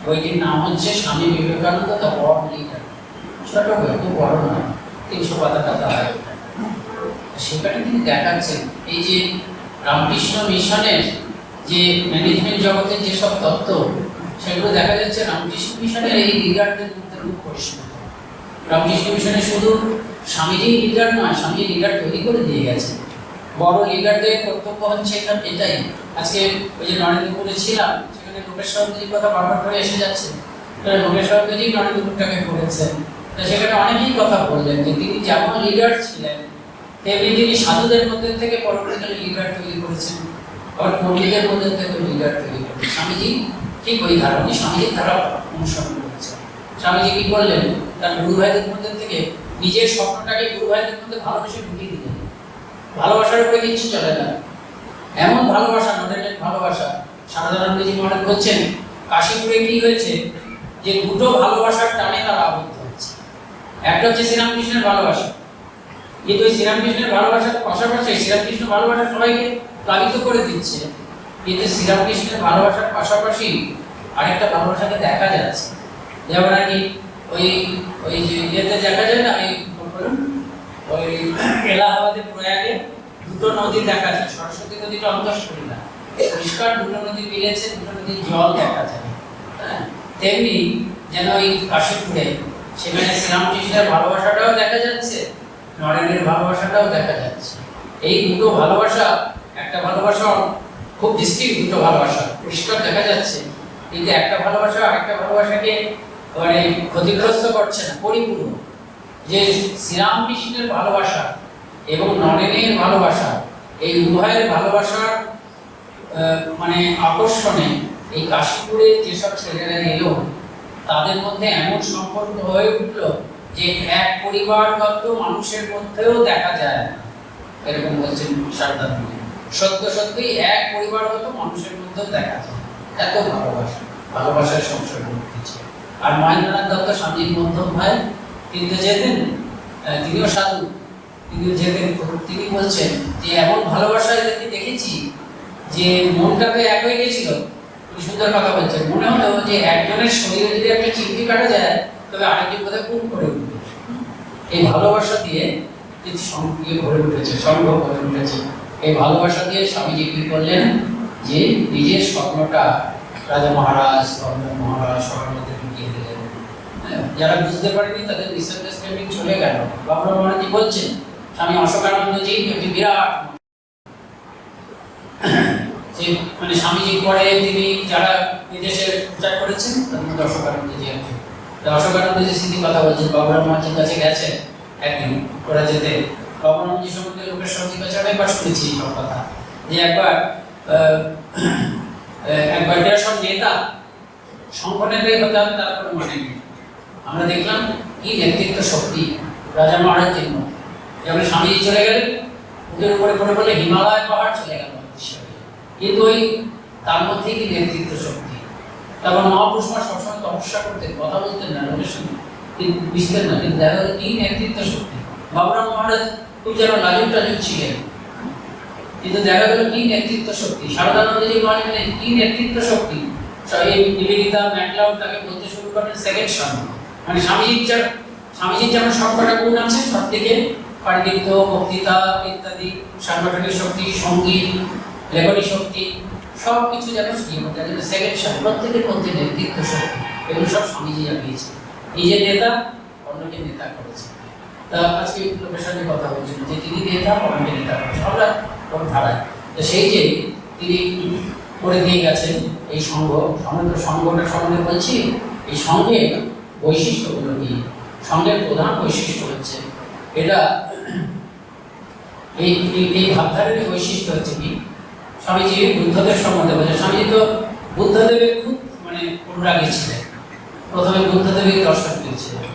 বইটির নাম হচ্ছে Swami Vivekananda the world leader. ছোট বই, খুব বড় নয়, 300 পাতা হয়। সেখানে তিনি দেখাচ্ছেন এই যে রামকৃষ্ণ মিশনের যে ম্যানেজমেন্ট জগতের যেসব তত্ত্ব, সেগুলো দেখা যাচ্ছে রামকৃষ্ণ মিশনের এই লিডারদের মধ্যে খুব পরিষ্কার। রামকৃষ্ণ মিশনে শুধু স্বামীজি লিডার নয়, স্বামীজি লিডার তৈরি করে দিয়ে গেছে। বড় লিডারদের কর্তব্য হচ্ছে এটাই। আজকে ওই যে নরেন্দ্রপুরে ছিলাম, সেখানে লোকেশ্বরজির কথা বারবার করে এসে যাচ্ছে। লোকেশ্বরজি নরেন্দ্রপুরটাকে করেছেন, সেখানে অনেকেই কথা বললেন যে তিনি যেমন লিডার ছিলেন তেমনি তিনি সাধুদের মধ্যে থেকে পরবর্তীকালে লিডার তৈরি করেছেন, আবার কর্মীদের মধ্যে থেকে লিডার তৈরি করেছেন। স্বামীজি ঠিক ওই ধারণা, স্বামীজির ধারা অনুসরণ করেছেন। স্বামীজি কি করলেন, তার গুরু ভাইদের মধ্যে থেকে নিজের স্বপ্নটাকে গুরু ভাইদের মধ্যে ভালোবেসে ঢুকিয়ে দিলেন। ভালোবাসার উপরে কিছু চলে না, এমন ভালোবাসা, নরেনের ভালোবাসা। সারদানন্দজি মনে করছেন কাশীপুরে কি হয়েছে, যে দুটো ভালোবাসার টানে তারা আবদ্ধ হচ্ছে। একটা হচ্ছে শ্রীরামকৃষ্ণের ভালোবাসা, কিন্তু ওই শ্রীরামকৃষ্ণের ভালোবাসার পাশাপাশি শ্রীরামকৃষ্ণ ভালোবাসা সবাইকে প্লাবিত করে দিচ্ছে, কিন্তু শ্রীরামকৃষ্ণের ভালোবাসার পাশাপাশি আরেকটা ভালোবাসাকে দেখা যাচ্ছে। যেমন আর কি ওই ওই যে ইয়েতে দেখা যায় না, ওই এলাহাবাদে প্রয়াগে দুটো নদী দেখা যায়, সরস্বতী নদীটা অন্তঃসত্ত্বা না, পরিষ্কার দুটো নদী মিলেছে, দুটো নদীর জল দেখা যায়। হ্যাঁ, তেমনি যেন ওই কাশীপুরে সেখানে শ্রীরামকৃষ্ণের ভালোবাসাটাও দেখা যাচ্ছে, নরেনের ভালোবাসাটাও দেখা যাচ্ছে। এই দুটো ভালোবাসা, একটা ভালোবাসা খুব ডিস্টিংক্ট, দুটো ভালোবাসা পরিষ্কার দেখা যাচ্ছে, কিন্তু একটা ভালোবাসা আরেকটা ভালোবাসাকে মানে ক্ষতিগ্রস্ত করছে না, পরিপূর্ণ। যে শ্রীরামকৃষ্ণের ভালোবাসা এবং নরেনের ভালোবাসা, এই উভয়ের ভালোবাসার মানে আকর্ষণে এই কাশীপুরে যেসব ছেলেরা এলো তাদের মধ্যে এমন সম্পর্ক হয়ে উঠলো যে এক পরিবারগত মানুষের মধ্যেও দেখা যায় না, এরকম বলছেন সারদা। সত্য সত্যি এক পরিবারগত মানুষের মধ্যেও দেখা যায়, এত ভালোবাসা, ভালোবাসার সংসর্গ হচ্ছে। আর মহেন্দ্রনাথ দত্ত স্বামীর মধ্যম ভাই, তিনি তো যেতেন, তিনিও সাধু, তিনিও যেতেন, তিনি বলছেন যে এমন ভালোবাসা এদেরকে দেখেছি যে মনটাতে এক হয়ে গেছিল। সুন্দর কথা বলছেন, মনে হলো যে একজনের শরীরে যদি একটা চিমটি কাটা যায় তবে আরেকজন কোথায় খুন করে উঠবে। এই ভালোবাসা দিয়ে ইয়ে ভরে উঠেছে, সম্ভব হয়ে উঠেছে। এই ভালোবাসা দিয়ে স্বামীজি কি করলেন যে নিজের স্বপ্নটা রাজা মহারাজ, গভর্নর মহারাজ সবার মধ্যে ঢুকিয়ে দিলেন। যারা বুঝতে পারেনি তাদের মিসআন্ডারস্ট্যান্ডিং চলে গেল। গভর্নর মহারাজ বলছেন স্বামী অশোকানন্দজি একটি বিরাট, মানে স্বামীজির পরে তিনি যারা বিদেশে প্রচার করেছেন তার মধ্যে অশোকানন্দজি একজন। অশোকানন্দজি স্মৃতি কথা বলছেন, গভর্নর মহারাজের কাছে গেছেন একদিন, ওরা যেতে গভর্নরজি সম্বন্ধে লোকের সঙ্গে কাছে অনেকবার শুনেছি সব কথা, যে একবার এরা সব নেতা সংগঠনেরই হতে হবে তার কোনো মানে নেই। আমরা দেখলাম কি নেতৃত্ব শক্তি রাজা মহারাজের মধ্যে। যেমন স্বামীজি চলে গেলেন, ওদের উপরে পড়ে পড়লে হিমালয় পাহাড় চলে গেল, কিন্তু ওই তার মধ্যেই কি নেতৃত্ব শক্তি। তারপর মহাপুরুষ সবসময় তপস্যা করতেন, কথা বলতেন না লোকের সঙ্গে, কিন্তু বুঝতেন না, কিন্তু দেখা গেল কি নেতৃত্ব শক্তি। বাবুরাম মহারাজ খুব যেন লাজুক টাজুক ছিলেন, কিন্তু দেখা গেল কি নেতৃত্ব শক্তি। শারদানন্দজি মহারাজ কি নেতৃত্ব শক্তি। নিবেদিতা ম্যাকলাউড তাকে বলতে শুরু করেন সেকেন্ড স্বামী, মানে স্বামীজির যেমন সবকটা গুণ আছে, সব থেকে পাণ্ডিত্য, বক্তৃতা ইত্যাদি, সাংগঠনিক শক্তি, সঙ্গীত, লেখনী শক্তি, সব কিছু যেন সেকেন্ড স্বামী। প্রত্যেকের মধ্যে নেতৃত্ব শক্তি, এগুলো সব স্বামীজি জানিয়েছে। নিজের নেতা, অন্যকে নেতা করেছে। তা আজকে লোকের সঙ্গে কথা বলছিল যে তিনি নেতা, অন্যকে নেতা করেছেন, আমরা ওর ধারায়। তো সেই যে তিনি করে দিয়ে গেছেন এই সংঘ, সমগ্র সংঘটার সম্বন্ধে বলছি। এই সংঘের বৈশিষ্ট্যগুলো কি? সংঘের প্রধান বৈশিষ্ট্য হচ্ছে এটা, এই ভাবধারের বৈশিষ্ট্য হচ্ছে কি, স্বামীজি বুদ্ধদেব সম্বন্ধে বলছেন। স্বামীজি তো বুদ্ধদেবের খুব মানে অনুরাগী ছিলেন, প্রথমে বুদ্ধদেবের দর্শন দিয়েছিলেন,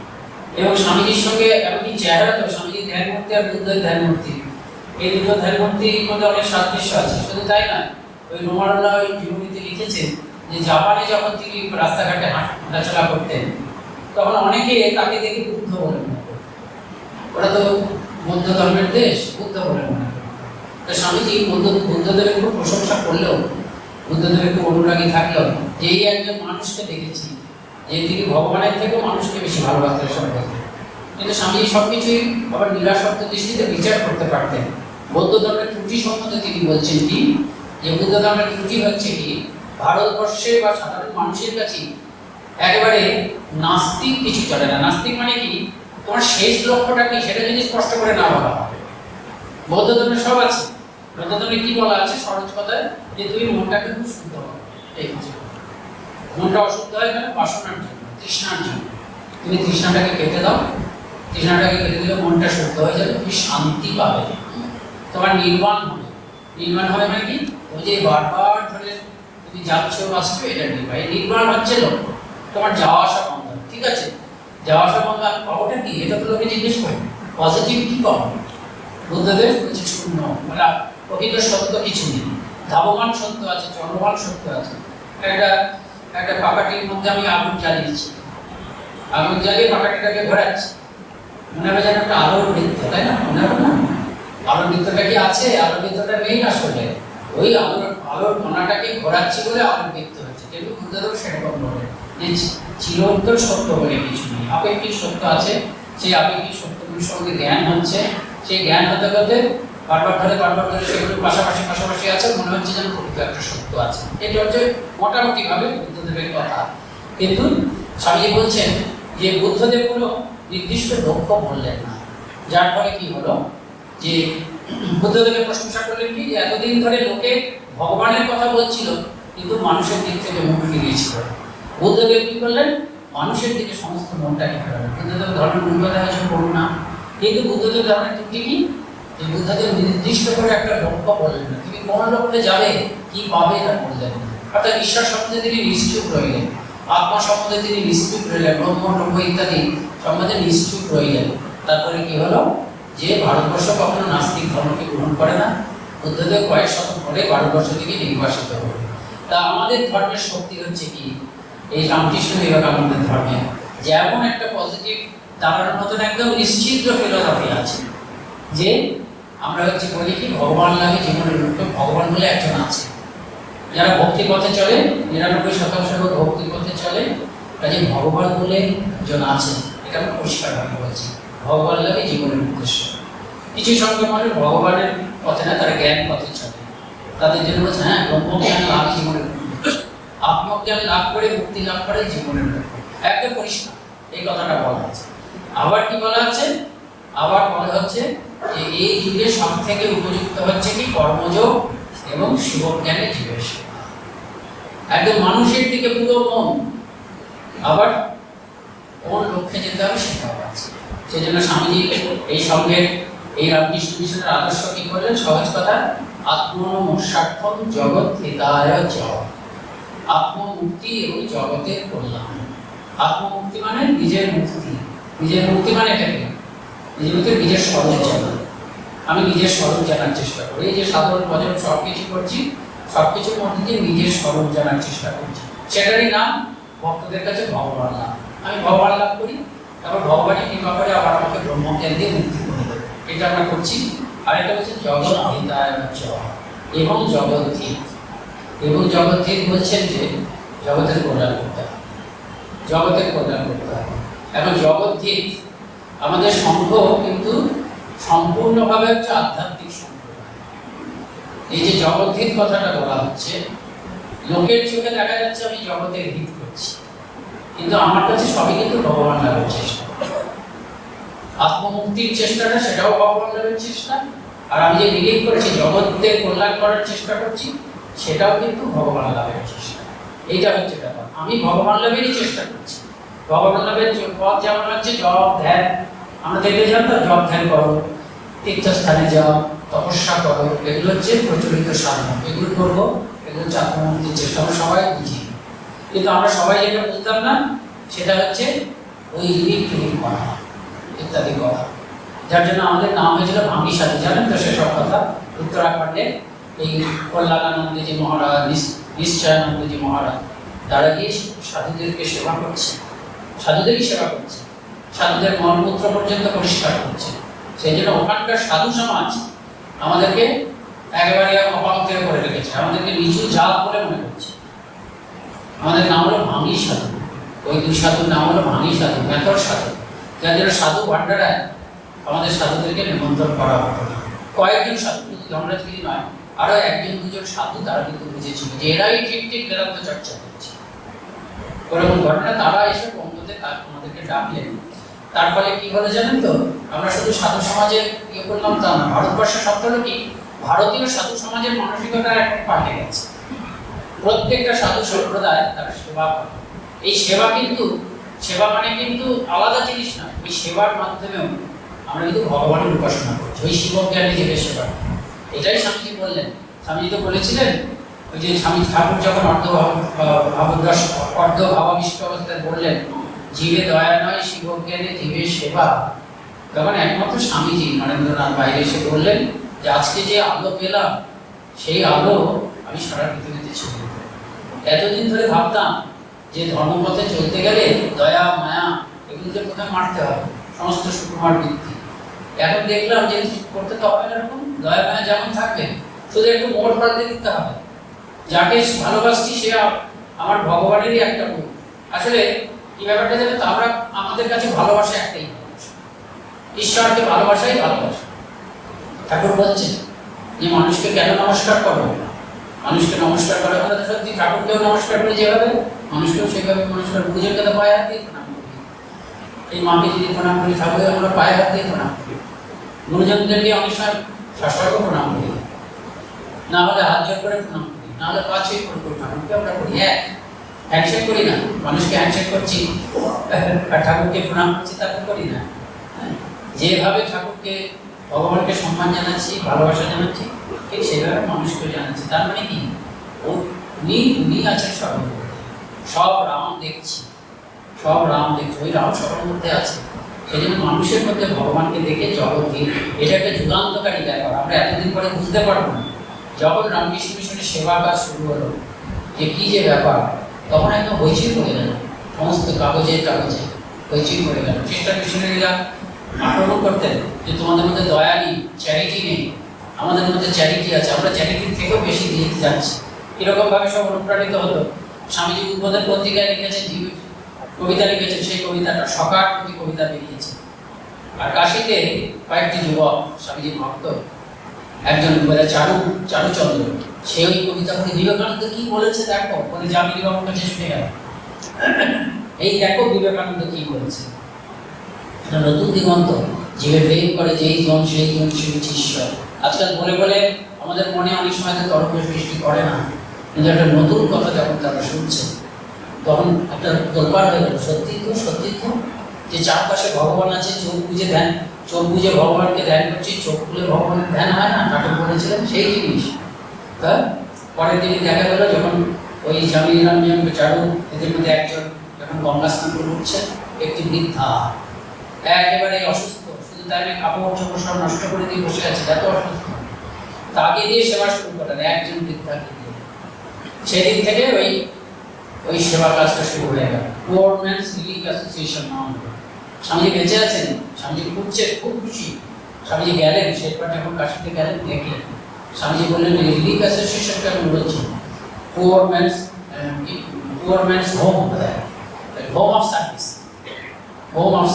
এবং স্বামীজির সঙ্গে এমনকি চেহারা, তো স্বামীজির ধ্যান মূর্তি আর বুদ্ধের ধ্যান মূর্তি, এই দুটো ধ্যান মূর্তির মধ্যে অনেক সাদৃশ্য আছে। শুধু তাই না, ওই নোমারুল্লাহ ওই জীবনীতে লিখেছেন যে জাপানে যখন তিনি রাস্তাঘাটে হাঁটাচলা করতেন তখন অনেকে তাকে দেখে বুদ্ধ বলে মনে করতেন। ওরা তো বৌদ্ধ ধর্মের দেশ, বুদ্ধ বলে মনে করতেন। তো স্বামীজি বুদ্ধদেবের খুব প্রশংসা করলেও, বুদ্ধদেবের খুব অনুরাগী থাকলেও, যে এই একজন মানুষকে দেখেছি যে তিনি ভগবানের থেকেও মানুষকে বেশি ভালোবাসতেন সম্পর্কে। কিন্তু স্বামীজি সবকিছুই আবার নিরাসক্ত দৃষ্টিতে বিচার করতে পারতেন। বৌদ্ধ ধর্মের ত্রুটি সম্বন্ধে তিনি বলছেন কি, যে বুদ্ধ ধর্মের ত্রুটি হচ্ছে কি, ভারতবর্ষে বা সাধারণ মানুষের কাছে একেবারে নাস্তিক কিছু চলে না। নাস্তিক মানে কি, তোমার শেষ লক্ষ্যটা কি সেটা যদি স্পষ্ট করে না বলা হবে। বৌদ্ধ ধর্মে সব আছে, বৌদ্ধ ধর্মে কি বলা আছে সহজ কথায়, যে তুমি মনটাকে খুব শুদ্ধ করো। এই হচ্ছে মনটা অশুদ্ধ হয় কেন? বাসনার জন্য, তৃষ্ণার জন্য। তুমি তৃষ্ণাটাকে কেটে দাও, তৃষ্ণাটাকে কেটে দিলে মনটা শুদ্ধ হয়ে যাবে, তুমি শান্তি পাবে, তোমার নির্বাণ হবে। নির্মাণ হবে মানে কি, ওই যে বারবার ধরে তুমি যাচ্ছ আসছো, এটা নির্বাণ। এই নির্বাণ হচ্ছে লক্ষ্য, তোমার যাওয়া আসা বন্ধ। ঠিক আছে, যাওয়া আসা বন্ধ, আমি পাবোটা কি, এটা তো লোকে জিজ্ঞেস করে পজিটিভ কি পাবো। বুদ্ধদেব বলছে শূন্য, মানে প্রকৃত সত্য কিছু নেই। ধাবমান সত্য আছে, চন্দ্রমান সত্য আছে। একটা পাকাটির মধ্যে আমি আগুন জ্বালিয়েছি, আগুন জ্বালিয়ে পাকাটিটাকে ঘোরাচ্ছি, মনে হবে যেন একটা আলোর বৃত্ত, তাই না? মনে হবে না? আলোর বৃত্তটা কি আছে? আলোর বৃত্তটা নেই আসলে, ওই আলোর কণাটাকে ঘোরাচ্ছি বলে আলোর বৃত্ত হচ্ছে। কিন্তু বুদ্ধদেব সেরকম বলে যে চিরন্তর সত্য বলে কিছু নেই, আপেক্ষিক সত্য আছে। সেই আপেক্ষিক সত্যগুলোর সঙ্গে জ্ঞান হচ্ছে, সেই জ্ঞান হতে হতে বারবার ধরে সেগুলো পাশাপাশি আছে, মনে হচ্ছে যেন প্রকৃত একটা সত্য আছে। এটা হচ্ছে মোটামুটি ভাবে বুদ্ধদেবের কথা। কিন্তু স্বামীজি বলছেন যে বুদ্ধদেব কোনো নির্দিষ্ট লক্ষ্য বললেন না, যার ফলে কি হলো যে বুদ্ধদেবের প্রশংসা করলেন কি, এতদিন ধরে লোকে ভগবানের কথা বলছিল কিন্তু মানুষের দিক থেকে মুখ ফিরিয়েছিল। বুদ্ধদেব কি করলেন? মানুষের দিকে সমস্ত মনটাকে ফেরালেন। বুদ্ধদেব ধর্মের মূল কথা হচ্ছে করুণা, কিন্তু বুদ্ধদেব ধর্মের ত্রুটি কি, যে বুদ্ধদেব নির্দিষ্ট করে একটা লক্ষ্য বললেন না। তিনি কোন লক্ষ্যে যাবে, কি পাবে তা বললেন না। অর্থাৎ ঈশ্বর সম্বন্ধে তিনি নিশ্চুপ রইলেন, আত্মা সম্বন্ধে তিনি নিশ্চুপ রইলেন, ব্রহ্ম ব্রহ্ম ইত্যাদি সম্বন্ধে নিশ্চুপ রইলেন। তারপরে কি হলো যে ভারতবর্ষ কখনো নাস্তিক ধর্মকে গ্রহণ করে না। বুদ্ধদেব কয়েক শতক পরে ভারতবর্ষ থেকে নির্বাসিত হল। তা আমাদের ধর্মের শক্তি হচ্ছে কি, এই রামকৃষ্ণ বিবেকানন্দের ধর্মে যেমন একটা পজিটিভ দাঁড়ানোর মতন একদম নিশ্চিত ফিলোসফি আছে, যে আমরা হচ্ছে বলি কি ভগবান লাগে জীবনের লক্ষ্য, ভগবান বলে একজন আছে। যারা ভক্তি পথে চলে 99% লোক ভক্তির পথে চলে, কাজে ভগবান বলে একজন আছে, এটা আমরা পরিষ্কারভাবে বলছি। ভগবান লাগে জীবনের উদ্দেশ্য। কিছু সংখ্যক মানুষ ভগবানের পথে না, তারা জ্ঞান পথে চলে, তাদের জন্য বলছে হ্যাঁ ব্রহ্মজ্ঞান লাভ জীবনের লক্ষ্য, আত্মজ্ঞান লাভ করে মুক্তি লাভ করে জীবনের লক্ষ্য, একদম পরিষ্কার এই কথাটা বলা আছে। আবার কি বলা আছে? আবার বলা হচ্ছে যে এই যুগে সব থেকে উপযুক্ত হচ্ছে কি কর্মযোগ এবং শিবজ্ঞানের জীবের সেবা, একদম মানুষের দিকে পুরো মন। আবার কোন লক্ষ্যে যেতে হবে সেটাও আছে। সেই জন্য স্বামীজি এই সঙ্গে এই রামকৃষ্ণ মিশনের আদর্শ কি করলেন? সহজ কথা, আত্মনমস্বার্থম জগৎ হিতায় চ, আত্মমুক্তি এবং জগতের কল্যাণ। আত্মমুক্তি মানে নিজের মুক্তি। নিজের মুক্তি মানে এটা কি? নিজের স্বরূপ জানা। আমি নিজের স্বরূপ জানার চেষ্টা করি। এই যে সাধারণ ভজন সব কিছু করছি, সব কিছুর মধ্যে দিয়ে নিজের স্বরূপ জানার চেষ্টা করছি, সেটারই নাম ভক্তদের কাছে ভগবান লাভ। আমি ভগবান লাভ করি, তারপর ভগবানের কৃপা করে আবার আমাকে ব্রহ্মজ্ঞান দিয়ে মুক্তি করে দেবে, এটা আমরা করছি। আর এটা হচ্ছে জগৎ হিতায় চ এবং জগৎহিত। এবং জগৎহিত বলছেন যে জগতের কল্যাণ করতে হবে, জগতের কল্যাণ করতে হবে। এখন জগৎহিত আমাদের সংঘ কিন্তু সম্পূর্ণভাবে হচ্ছে আধ্যাত্মিক সম্প্রদায়। এই যে জগৎহিত কথাটা বলা হচ্ছে, লোকের চোখে দেখা যাচ্ছে আমি জগতের হিত করছি, কিন্তু আমার কাছে সবই কিন্তু ভগবান লাভের চেষ্টা। আত্মমুক্তির চেষ্টাটা সেটাও ভগবান লাভের চেষ্টা, আর আমি যে বিলিভ করেছি জগতের কল্যাণ করার চেষ্টা করছি, সেটাও কিন্তু ভগবান লাভের চেষ্টা। এইটা হচ্ছে ব্যাপার, আমি ভগবান লাভেরই চেষ্টা করছি। ভগবান লাভের পথ যেমন হচ্ছে জপ ধ্যান, আমরা দেখতে যান তো, জপ ধ্যান করো, তীর্থস্থানে যাও, তপস্যা করো, এগুলো হচ্ছে প্রচলিত সাধনা, এগুলো করবো, এগুলো হচ্ছে আত্মমুক্তির চেষ্টা। আমরা সবাই বুঝি, কিন্তু আমরা সবাই যেটা বুঝতাম না সেটা হচ্ছে ওই রিলিফ ফিলিপ করা ইত্যাদি করা, যার জন্য আমাদের নাম হয়েছিল ভাঙ্গি সাধু। জানেন তো সেসব কথা? উত্তরাখণ্ডে এই কল্যাণানন্দজি মহারাজ, নিশ্চয়ানন্দজি মহারাজ, তারা গিয়ে সাধুদেরকে সেবা করছে, সাধুদেরই সেবা করছে, সাধুদের মলমূত্র পর্যন্ত পরিষ্কার করছে। সেই জন্য ওখানকার সাধু সমাজ আমাদেরকে একেবারে অপাঙ্কের করে রেখেছে, আমাদেরকে নিচু জাত বলে মনে করছে। আমাদের নাম হলো ভাঙ্গি সাধু, ওই দুই সাধুর নাম হলো ভাঙ্গি সাধু, মেথর সাধু। যার জন্য সাধু ভান্ডারায় আমাদের সাধুদেরকে নিমন্ত্রণ করা হতো না। কয়েকজন সাধু, ধর্মরাজগিরি নয়, আরো একজন দুজন সাধু তারা কিন্তু বুঝেছিল যে এরাই ঠিক ঠিক বেদান্ত চর্চা করছে। ওরকম ঘটনা তারা এসে বঙ্গতে আমাদেরকে ডাকলেন। তার ফলে কি হলো জানেন তো, আমরা শুধু সাধু সমাজের ইয়ে করলাম তা না, ভারতবর্ষের সব হলো কি ভারতীয় সাধু সমাজের মানসিকতা এখন পাল্টে গেছে। প্রত্যেকটা সাধু সম্প্রদায় তারা সেবা করে। এই সেবা কিন্তু, সেবা মানে কিন্তু আলাদা জিনিস না, এই সেবার মাধ্যমেও আমরা কিন্তু ভগবানের উপাসনা করছি, ওই শিবজ্ঞানী যে সেবা। এটাই স্বামীজি বললেন। স্বামীজি তো বলেছিলেন, ওই যে স্বামী ঠাকুর যখন অর্ধ ভাবাবিষ্ট অবস্থায় বললেন জীবে দয়া নয় শিবজ্ঞানে জীবের সেবা, তখন একমাত্র স্বামীজি নরেন্দ্রনাথ বাইরে এসে বললেন যে আজকে যে আলো পেলাম সেই আলো আমি সারা পৃথিবীতে ছড়িয়ে দেব। এতদিন ধরে ভাবতাম যে ধর্মপথে চলতে গেলে দয়া মায়া এগুলোকে কোথায় মারতে হবে, সমস্ত সুকুমার বৃত্তি। এখন দেখলাম যে করতে তো হবে না, এরকম দয়া মায়া যেমন থাকবে, শুধু একটু মোট পাল্টে দিতে হবে। যাকে ভালোবাসছি সে আমার ভগবানেরই একটা রূপ। আসলে এই ব্যাপারটা জানো তো, আমরা আমাদের কাছে ভালোবাসা একটাই, ভালোবাসা ঈশ্বরকে ভালোবাসাই ভালোবাসা। ঠাকুর বলছেন যে মানুষকে কেন নমস্কার করো, মানুষকে নমস্কার করা মানে সত্যি ঠাকুরকেও নমস্কার করে যেভাবে মানুষকেও সেভাবে নমস্কার। গুরুজনকে তো পায়ে হাত দিয়ে প্রণাম করি, এই মাকে যদি প্রণাম করি ঠাকুরকে আমরা পায়ে হাত দিয়ে প্রণাম করি। গুরুজনদেরকে অনেক সময় সাষ্টাঙ্গ প্রণাম করি, না হলে হাত জোর করে প্রণাম করি, না হলে পা ছুঁয়ে করি। ঠাকুরকে আমরা করি হ্যান্ডশেক করি না, মানুষকে হ্যান্ডশেক করছি আর ঠাকুরকে প্রণাম করছি তা তো করি না। যেভাবে ঠাকুরকে ভগবানকে সম্মান জানাচ্ছি, ভালোবাসা জানাচ্ছি, ঠিক সেভাবে মানুষকে জানাচ্ছি। তার মানে কি, উনি আছেন সবার মধ্যে, সব রাম দেখছি, সব রাম দেখছি, ওই রাম সবার মধ্যে আছে। সেই জন্য মানুষের মধ্যে ভগবানকে দেখে জগৎ দিন, এটা একটা যুগান্তকারী ব্যাপার। আমরা এতদিন পরে বুঝতে পারবো না। যখন রামকৃষ্ণ মিশনের সেবা কাজ শুরু হলো, যে কি যে ব্যাপার, তখন একদম হইচই পড়ে গেল, সমস্ত কাগজে হইচই পড়ে গেল। খ্রিস্টান মিশনারিরা আক্রমণ করতেন যে তোমাদের মধ্যে দয়া নেই, চ্যারিটি নেই, আমাদের মধ্যে চ্যারিটি আছে, আমরা চ্যারিটির থেকেও বেশি দিয়ে যাচ্ছি। এরকম ভাবে সব অনুপ্রাণিত হতো। স্বামীজি উদ্বোধন পত্রিকায় লিখেছেন, কবিতা লিখেছেন, সেই কবিতাটা সকার প্রতি কবিতা বেরিয়েছে। আর কাশীতে কয়েকটি যুবক স্বামীজির ভক্ত, একজন বলে চারুচন্দ্র, সে ওই কবিতা পড়ে বিবেকানন্দ কি বলেছে দেখো, বলে জামিনী বাবুর কাছে শুনে গেল, এই দেখো বিবেকানন্দ কি বলেছে। নতুন দিগন্ত, যে প্রেম করে যেই জন সেই জন শিখেছে ঈশ্বর। আজকাল বলে বলে আমাদের মনে অনেক সময় তরঙ্গ সৃষ্টি করে না, কিন্তু একটা নতুন কথা যখন তারা শুনছে তখন একটা দরকার হয়ে গেল। সত্যি তো যে চারপাশে ভগবান আছে, চোখ বুঝে ভগবানকে ধ্যান করছি, চোখ খুলে ভগবানের ধ্যান হয় না, ঠাকুর বলেছিলেন সেই জিনিস। তা পরের দিনে দেখা গেল যখন ওই জামিনী রামজন চারু এদের মধ্যে একজন যখন গঙ্গা স্নান করে উঠছে, একটি বৃদ্ধা একেবারে অসুস্থ, শুধু তাই না কাপড় চোপড় সব নষ্ট করে দিয়ে বসে আছে, এত অসুস্থ, তাকে দিয়ে সেবা শুরু করেন একজন বৃদ্ধাকে দিয়ে। সেদিন থেকে ওই সেবা কাজটা শুরু হয়ে গেল। পুয়ার ম্যানস রিলিফ অ্যাসোসিয়েশন নাম। স্বামীজি বেঁচে আছেন, স্বামীজি খুব খুশি। স্বামীজি গেলেন, শেরপাট যখন কাশিতে গেলেন দেখলেন, স্বামীজি বললেন রিলিফ অ্যাসোসিয়েশনটা আমি বলছি poor man's home of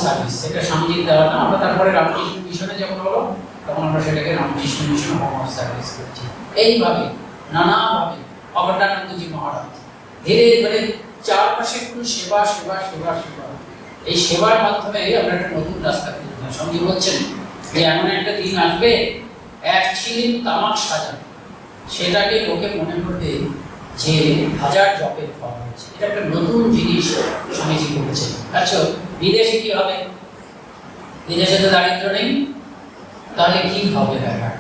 service, সেটা স্বামীজির দেওয়া না। আমরা তারপরে রামকৃষ্ণ মিশনে যখন হলো তখন আমরা সেটাকে Ramakrishna mission home of service করছি। এইভাবে নানাভাবে অবদানন্দজি মহারাজ ধীরে ধীরে চারপাশে কোনো সেবা। এই সেবার মাধ্যমে আমরা একটা নতুন রাস্তা খুঁজলাম। স্বামীজি বলছেন যে এমন একটা দিন আসবে, এক ছিলিম তামাক সাজা, সেটাকে লোকে মনে করবে যে হাজার জপের ফল হচ্ছে। এটা একটা নতুন জিনিস স্বামীজি করেছেন। আচ্ছা, বিদেশে কি হবে? বিদেশে তো দারিদ্র নেই, তাহলে কি হবে ব্যাপার?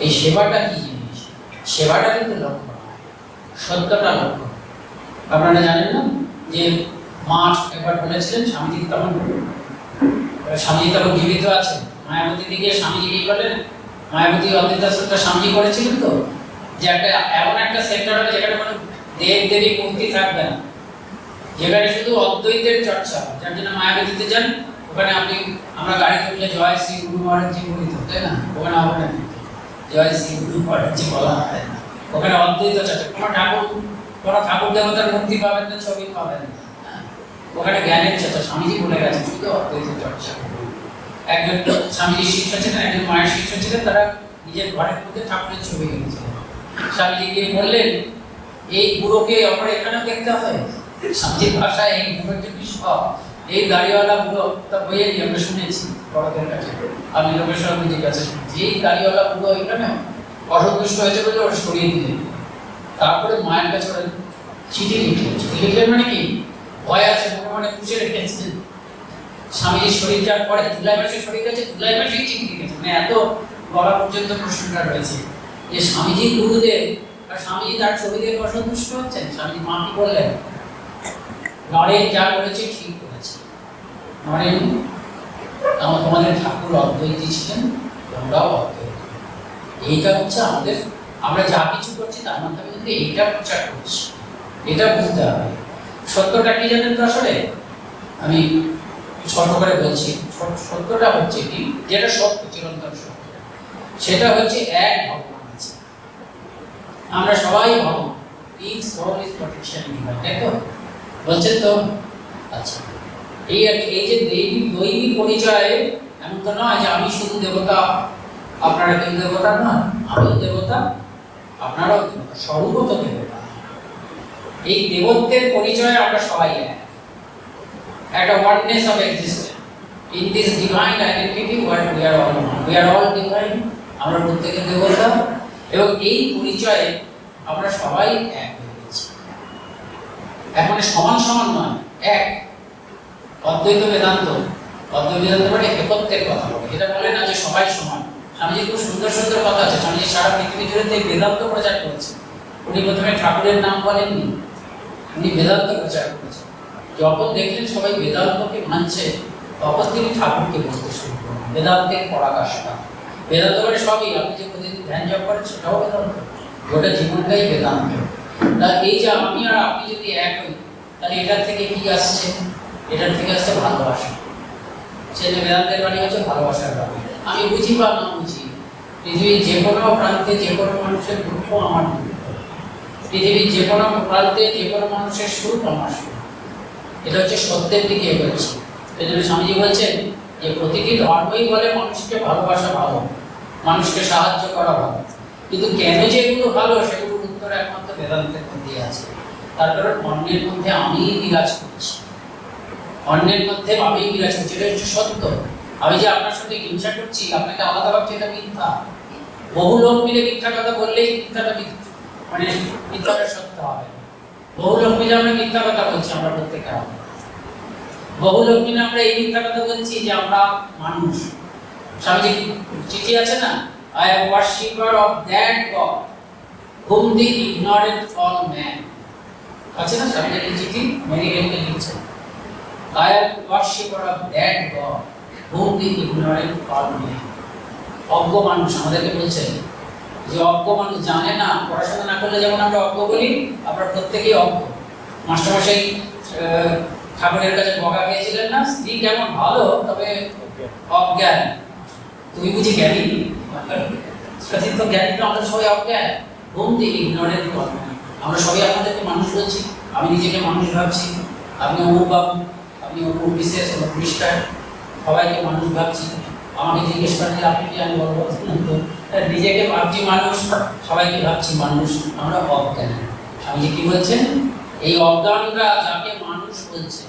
এই সেবাটা কি জিনিস? সেবাটা কিন্তু লক্ষ্য, সত্যটা লক্ষ্য। আপনারা জানেন না যে মাঠ একবার বলেছিলেন, স্বামীজি তখন জীবিত আছেন, মায়াবতী দিকে স্বামীজি কি করলেন, মায়াবতী অদ্বৈতাশ্রমটা স্বামীজি করেছিলেন তো, যে একটা এমন একটা সেন্টার হবে যেখানে কোনো দেব দেবী মূর্তি থাকবে না, যেখানে শুধু অদ্বৈতের চর্চা। যার জন্য মায়াবতীতে যান, ওখানে আমরা গাড়ি তুললে জয় শ্রী গুরু মহারাজজি বলি তো, তাই না? ওখানে হবে না জয় শ্রী গুরু মহারাজজি বলা হয় না, ওখানে অদ্বৈত চর্চা। কোনো ঠাকুর দেবতার মূর্তি পাবেন না, ছবি পাবেন না, ওখানে জ্ঞানের চর্চা। স্বামীজি বলে গেছেন শুধু অদ্বৈত চর্চা। একজন স্বামীজির শিষ্য ছিলেন, একজন মায়ের শিষ্য ছিলেন, তারা নিজের ঘরের মধ্যে ঠাকুরের ছবি এনেছিলেন। স্বামীজি গিয়ে বললেন এই বুড়োকে আমরা এখানেও দেখতে হয়। স্বামীজির ভাষায় এই বুড়োর যে সব, এই দাড়িওয়ালা বুড়ো, তা বইয়ে নিয়ে আমরা শুনেছি বড়দের কাছে, আমি লোকেশ্বর নিজের কাছে শুনেছি, এই দাড়িওয়ালা বুড়ো এখানে অসন্তুষ্ট হয়েছে বলে ওরা সরিয়ে দিলেন। তারপরে মায়ের কাছে ওরা চিঠি লিখলেন মানে কি ভয় আছে, মনে পুষে রেখেছেন। স্বামীজির শরীর যাওয়ার পরে জুলাই মাসে শরীর গেছে, জুলাই মাসেই চিঠি লিখেছে, মানে এত গলা পর্যন্ত প্রশ্নটা রয়েছে যে স্বামীজির গুরুদেব আর স্বামীজি তার ছবি দেখে অসন্তুষ্ট হচ্ছেন। স্বামীজি মা কি বললেন, নরেন যা করেছে ঠিক করেছে। নরেন তোমাদের ঠাকুর অদ্বৈতী ছিলেন, তোমরাও অদ্বৈত। এইটা হচ্ছে আমাদের, আমরা যা কিছু করছি তার মাধ্যমে কিন্তু এইটা প্রচার করছি, এটা বুঝতে হবে। সত্যটা কি জানেন তো? আসলে আমি ছোট করে বলছি, সত্যটা হচ্ছে কি, যেটা সত্য, চিরন্তন সত্য, সেটা হচ্ছে এক ভগবান আছে, আমরা সবাই ভগবান। Each soul is protection divine, তাই তো বলছেন তো? আচ্ছা, এই আর এই যে দৈবিক পরিচয়, এমন তো নয় যে আমি শুধু দেবতা, আপনারা কেউ দেবতা না, আমিও দেবতা, আপনারাও দেবতা, সর্বত দেবতা। এই দেবত্বের পরিচয়ে আমরা সবাই এক, একটা oneness of existence. In this divine identity we are all divine, আমরা প্রত্যেকে দেবতা, এবং এই পরিচয়ে আমরা সবাই এক হয়ে গেছি। এখন সমান সমান নয়, এক। অদ্বৈত বেদান্ত মানে একত্বের কথা বলে, এটা বলে না যে সবাই সমান। স্বামীজি খুব সুন্দর সুন্দর কথা আছে, স্বামীজি সারা পৃথিবী জুড়ে বেদান্ত প্রচার করেছে। উনি প্রথমে ঠাকুরের নাম বলেননি, উনি বেদান্ত প্রচার করেছেন। যখন দেখলেন সবাই বেদান্তকে মানছে, তখন তিনি ঠাকুরকে বলতে শুরু করলেন। বেদান্তের পরাকাষ্ঠা, বেদান্ত মানে সবই, আপনি যে প্রতিদিন ধ্যান জপ করেন সেটাও বেদান্ত, গোটা জীবনটাই বেদান্ত। তা এই যে আমি আর আপনি যদি এক হই, তাহলে এটার থেকে কি আসছে? এটার থেকে আসছে ভালোবাসা। সেই বেদান্তের বাণী হচ্ছে ভালোবাসার বাণী। আমি বুঝি বা না বুঝি, পৃথিবীর যে কোনো প্রান্তে যে কোনো মানুষের দুঃখ আমার দুঃখ, পৃথিবীর যে কোনো প্রান্তে যে কোনো মানুষের সুখ আমার সুখ। এটা হচ্ছে সত্যের দিকে এগোচ্ছি। এই জন্য স্বামীজি বলছেন যে প্রতিটি ধর্মই বলে মানুষকে ভালোবাসা ভালো, মানুষকে সাহায্য করা ভালো, কিন্তু কেন যে এগুলো ভালো সেগুলোর উত্তর একমাত্র বেদান্তের মধ্যে আছে। তার কারণ অন্যের মধ্যে আমি বিরাজ করছি, অন্যের মধ্যে আমি বিরাজ করছি, এটা হচ্ছে সত্য। আমি যে আপনার সঙ্গে হিংসা করছি, আপনাকে আলাদা ভাবছি, এটা মিথ্যা। বহু লোক মিলে মিথ্যা কথা বললেই মিথ্যাটা মানে মিথ্যাটা সত্য হবে। বহু লোক মিলে আমরা মিথ্যা কথা বলছি, আমরা প্রত্যেকে হবে। বহু লোক মিলে আমরা এই মিথ্যা কথা বলছি যে আমরা মানুষ। স্বামীজি চিঠি আছে না, I am worshipper of that God whom the ignorant call man, আছে না স্বামীজির চিঠি, মেরি রেলকে লিখছেন, I am worshipper of that God whom the ignorant call man। অজ্ঞ মানুষ আমাদেরকে বলছেন যে অজ্ঞ মানুষ জানে না, পড়াশোনা না করলে যেমন আমরা অজ্ঞ বলি, আমরা প্রত্যেকেই অজ্ঞ। মাস্টারমশাই ঠাকুরের কাছে বকা খেয়েছিলেন না, স্ত্রী কেমন ভালো তবে অজ্ঞান, তুমি বুঝি জ্ঞানী? সত্যি তো জ্ঞানী তো আমরা সবাই অজ্ঞান। ঘুম দিয়ে ইগনোরেন্ট করবেন, আমরা সবাই আপনাদেরকে মানুষ বলছি, আমি নিজেকে মানুষ ভাবছি, আপনি অমুক বাবু, আপনি অমুক বিশেষ পৃষ্ঠা, সবাইকে মানুষ ভাবছি। আমাকে জিজ্ঞেস করেন যে আপনি কি, আমি বলবো তো নিজেকে ভাবছি মানুষ, সবাইকে ভাবছি মানুষ, আমরা অজ্ঞান। স্বামীজি কি বলছেন? এই অজ্ঞানরা যাকে মানুষ বলছে,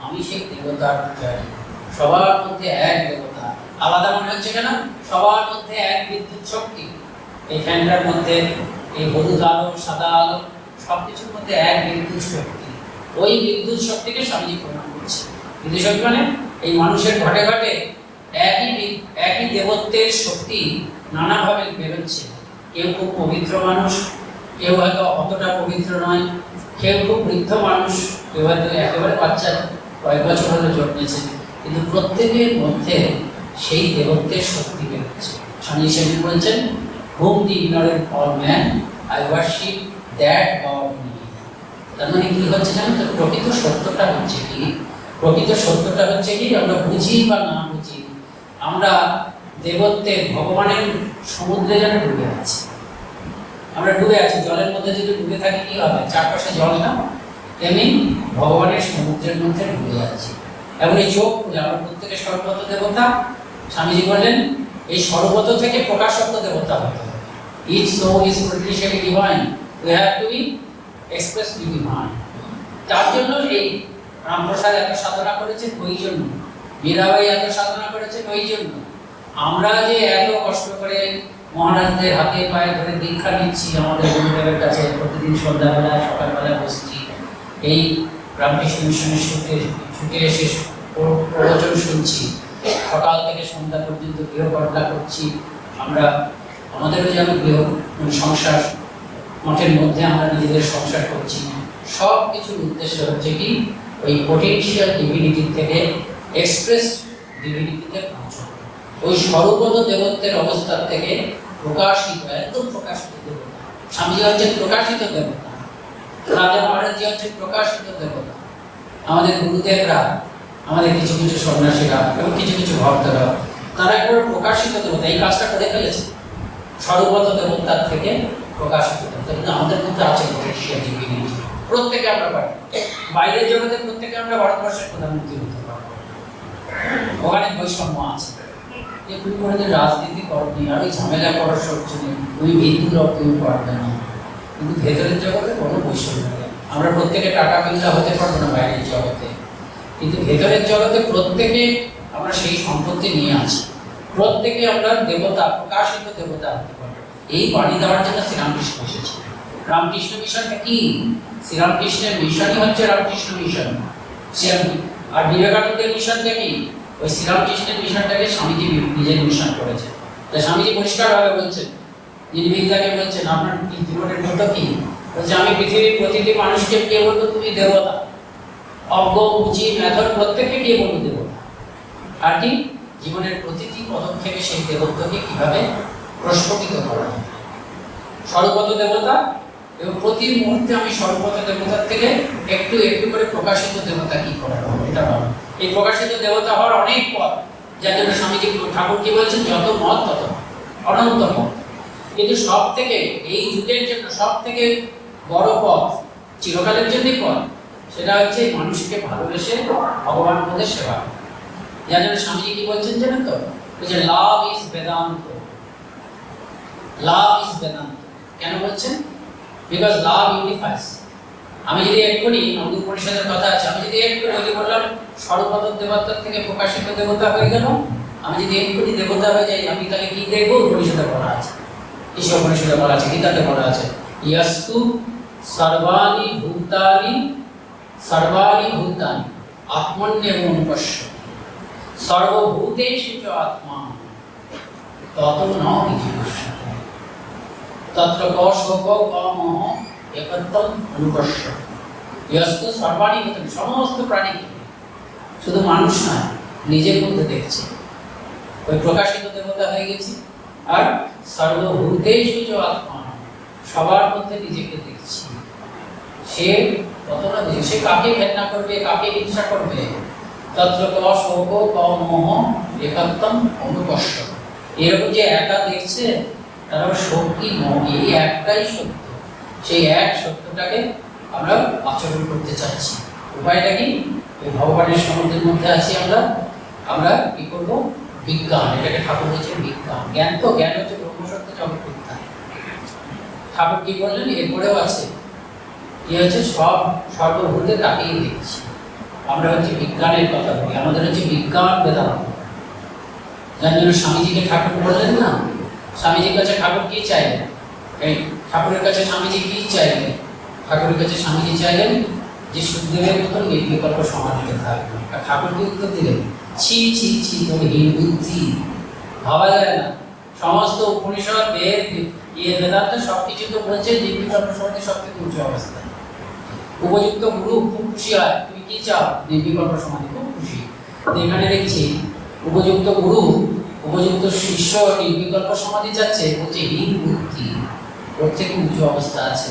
আমি সেই দেবতার পূজারী। সবার মধ্যে এক দেবতা, আলাদা মনে হচ্ছে কেন? সবার মধ্যে এক বিদ্যুৎ শক্তি। এই ফ্যানটার মধ্যে এই হলুদ আলো, সাদা আলো, সবকিছুর মধ্যে এক বিদ্যুৎ শক্তি। ওই বিদ্যুৎ শক্তিকে স্বামীজি প্রমাণ করছে। বিদ্যুৎ শক্তি মানে এই মানুষের ঘটে ঘটে একই দেবত্বের শক্তি নানাভাবে বেরোচ্ছে। কেউ খুব পবিত্র মানুষ, কেউ হয়তো অতটা পবিত্র নয়, কেউ খুব বৃদ্ধ মানুষ, কেউ হয়তো একেবারে বাচ্চা, কয়েক বছর হলে জন্মেছে, কিন্তু প্রত্যেকের মধ্যে সেই দেবত্বের শক্তি বেরোচ্ছে। স্বামী সেদিন বলছেন, whom the ignorant call man, I worship that God in me। তার মানে কি হচ্ছে জানেন তো? প্রকৃত সত্যটা হচ্ছে কি? প্রকৃত সত্যটা হচ্ছে কি? আমরা বুঝি বা না বুঝি, আমরা দেবত্বের ভগবানের সমুদ্রে যেন ডুবে আছি। আমরা ডুবে আছি, জলের মধ্যে যদি ডুবে থাকি কি হবে? চারপাশে জল না, তেমনি ভগবানের সমুদ্রের মধ্যে ডুবে আছি। এবং এই চোখ খুলে আমরা প্রত্যেকে সর্বত দেবতা। স্বামীজি বললেন এই সর্বত থেকে প্রকাশত্ব দেবতা হতে হবে। Each soul is potentially divine. We have to be expressly divine. তার জন্য এই রামপ্রসাদ এত সাধনা করেছেন ওই জন্য, মীরাবাই এত সাধনা করেছেন ওই জন্য, আমরা যে এত কষ্ট করে মহারাজদের হাতে পায়ে ধরে দীক্ষা নিচ্ছি, আমাদের গুরুদেবের কাছে প্রতিদিন সন্ধ্যাবেলায় সকালবেলায় বসছি, এই রামকৃষ্ণ মিশনের ছুটে এসে প্রবচন শুনছি, সকাল থেকে সন্ধ্যা পর্যন্ত গৃহকর্তা করছি, আমরা আমাদেরও যেন গৃহ সংসার, মঠের মধ্যে আমরা নিজেদের সংসার করছি। সব কিছুর উদ্দেশ্য হচ্ছে কি? ওই পোটেনশিয়াল ডিভিনিটির থেকে এক্সপ্রেস ডিভিনিটিতে পৌঁছানো, ওই সর্বগত দেবত্বের অবস্থার থেকে প্রকাশিত, একদম প্রকাশিত দেবতা। স্বামীজি হচ্ছেন প্রকাশিত দেবতা, রাজা মহারাজ হচ্ছে প্রকাশিত দেবতা। আমাদের গুরুদেবরা আমাদের কিছু কিছু সন্ন্যাসীরা এবং কিছু কিছু ভক্তরা, তারা একবার প্রকাশিত দেবতা এই কাজটা করে ফেলেছে। সর্বত দেবতার থেকে প্রকাশিত দেবতা কিন্তু আমাদের মধ্যে আছে প্রত্যেকে আমরা পারি। বাইরের জগতে প্রত্যেকে আমরা ভারতবর্ষের প্রধানমন্ত্রী হতে পারবো, ওখানে বৈষম্য আছে যে তুমি কোনোদিন রাজনীতি করনি আর ওই ঝামেলা করার সহ্য নেই, তুমি বিন্দু লোক তুমি পারবে না। কিন্তু ভেতরের জগতে কোনো বৈষম্য নেই। আমরা প্রত্যেকে টাকা বিন্দা হতে পারবো না বাইরের জগতে, কিন্তু ভেতরের জগতে প্রত্যেকে আমরা সেই সম্পত্তি নিয়ে আছি। প্রত্যেকে আমরা দেবতা, প্রকাশিত দেবতা হতে পারবো। এই বাণী দেওয়ার জন্য শ্রীরামকৃষ্ণ এসেছে। রামকৃষ্ণ মিশনটা কি? শ্রীরামকৃষ্ণের মিশনই হচ্ছে রামকৃষ্ণ মিশন। আর বিবেকানন্দের মিশনটা কি? ওই শ্রীরামকৃষ্ণের মিশনটাকে স্বামীজি নিজের মিশন করেছে। তাই স্বামীজি পরিষ্কারভাবে বলছেন, নির্ভীকতাকে বলছেন আপনার জীবনের মতো কি? বলছে আমি পৃথিবীর প্রতিটি মানুষকে কে বলবো তুমি দেবতা, অজ্ঞ বুঝি মেধর প্রত্যেককে কে বলবো দেবতা। আর কি জীবনের প্রতিটি পদক্ষেপে সেই দেবত্বকে কিভাবে প্রস্ফুটিত করা হয়। সর্বত দেবতা এবং প্রতি মুহূর্তে আমি সর্বত দেবতার থেকে একটু একটু করে প্রকাশিত দেবতা কি করা হবে এটা ভালো। এই প্রকাশিত দেবতা হওয়ার অনেক পথ, যার জন্য স্বামীজি ঠাকুর কি বলছেন, যত মত তত অনন্ত পথ। কিন্তু সব থেকে এই যুগের জন্য সব থেকে বড় পথ, চিরকালের জন্যই পথ, সেটা হচ্ছে মানুষকে ভালোবেসে ভগবান পদে সেবা। যার জন্য স্বামীজি কি বলছেন জানেন তো, যে love is Vedanta. Love is Vedanta কেন বলছেন? বিকজ লাভ ইউনিফাইস। আমি যদি এক্ষুনি আমাদের পরিষদের কথা আছে, আমি যদি এক্ষুনি ওই যে বললাম সর্বপদ দেবতার থেকে প্রকাশিত দেবতা হয়ে গেল, আমি যদি এক্ষুনি দেবতা হয়ে যাই, আমি তাকে কি দেখবো? পরিষদে বলা আছে, ঈশ্বর পরিষদে বলা আছে, গীতাতে বলা আছে, ইয়াস্তু সর্বাণি ভূতানি আত্মন্যেব অনুপশ্য সর্বভূতেষু চ আত্মা তত ন বিজিগুষ্যতে তত্র কশোক কমহ একত্বম অনুপশ্য। ইয়াস্তু সর্বাণি ভূতানি, সমস্ত প্রাণীকে, শুধু মানুষ নয়, নিজের মধ্যে দেখছে। ওই প্রকাশিত দেবতা হয়ে গেছি। আর সর্বভূতেষু চ আত্মা, সবার মধ্যে নিজেকে দেখছি। সে কতটা দেখে, সে কাকে ঘেন্না করবে, কাকে হিংসা করবে। তত্র কশোক কমহ একত্বম অনুপশ্য। এরকম যে একা দেখছে, তার শোক কি মোহ, এই একটাই সত্য। সেই এক সত্যটাকে আমরা আচরণ করতে চাচ্ছি। উপায়টা কি? ওই ভগবানের সমুদ্রের মধ্যে আছি আমরা। আমরা কি করব? বিজ্ঞান, এটাকে ঠাকুর হচ্ছে বিজ্ঞান। জ্ঞান তো, জ্ঞান হচ্ছে ব্রহ্মসত্য জগৎ বিজ্ঞান। ঠাকুর কি বললেন? এরপরেও আছে কি হচ্ছে, সব সর্বভূতে তাকেই দেখছি। আমরা হচ্ছে বিজ্ঞানের কথা বলি, আমাদের হচ্ছে বিজ্ঞান বেদান্ত। যার জন্য স্বামীজিকে ঠাকুর বললেন না, স্বামীজির কাছে ঠাকুর কি চাইলেন? এই ঠাকুরের কাছে স্বামীজি কি চাইলেন? ঠাকুরের কাছে স্বামীজি চাইলেন যে সুখদেবের মতন নির্বিকল্প সমাধিতে থাকবে। আর ঠাকুর কি উত্তর দিলেন? ছি ছি ছি, তোর হীন বুদ্ধি, ভাবা যায় না। সমস্ত উপনিষদ বেদ বেদান্ত সবকিছু তো বলছে নির্বিকল্প সমাধি সব থেকে উঁচু অবস্থা। উপযুক্ত গুরু খুব খুশি হয়, তুমি কি চাও? নির্বিকল্প সমাধি, খুব খুশি। এখানে দেখছি উপযুক্ত গুরু, উপযুক্ত শিষ্য নির্বিকল্প সমাধি চাচ্ছে, বলছে হীন বুদ্ধি, ওর থেকে উঁচু অবস্থা আছে।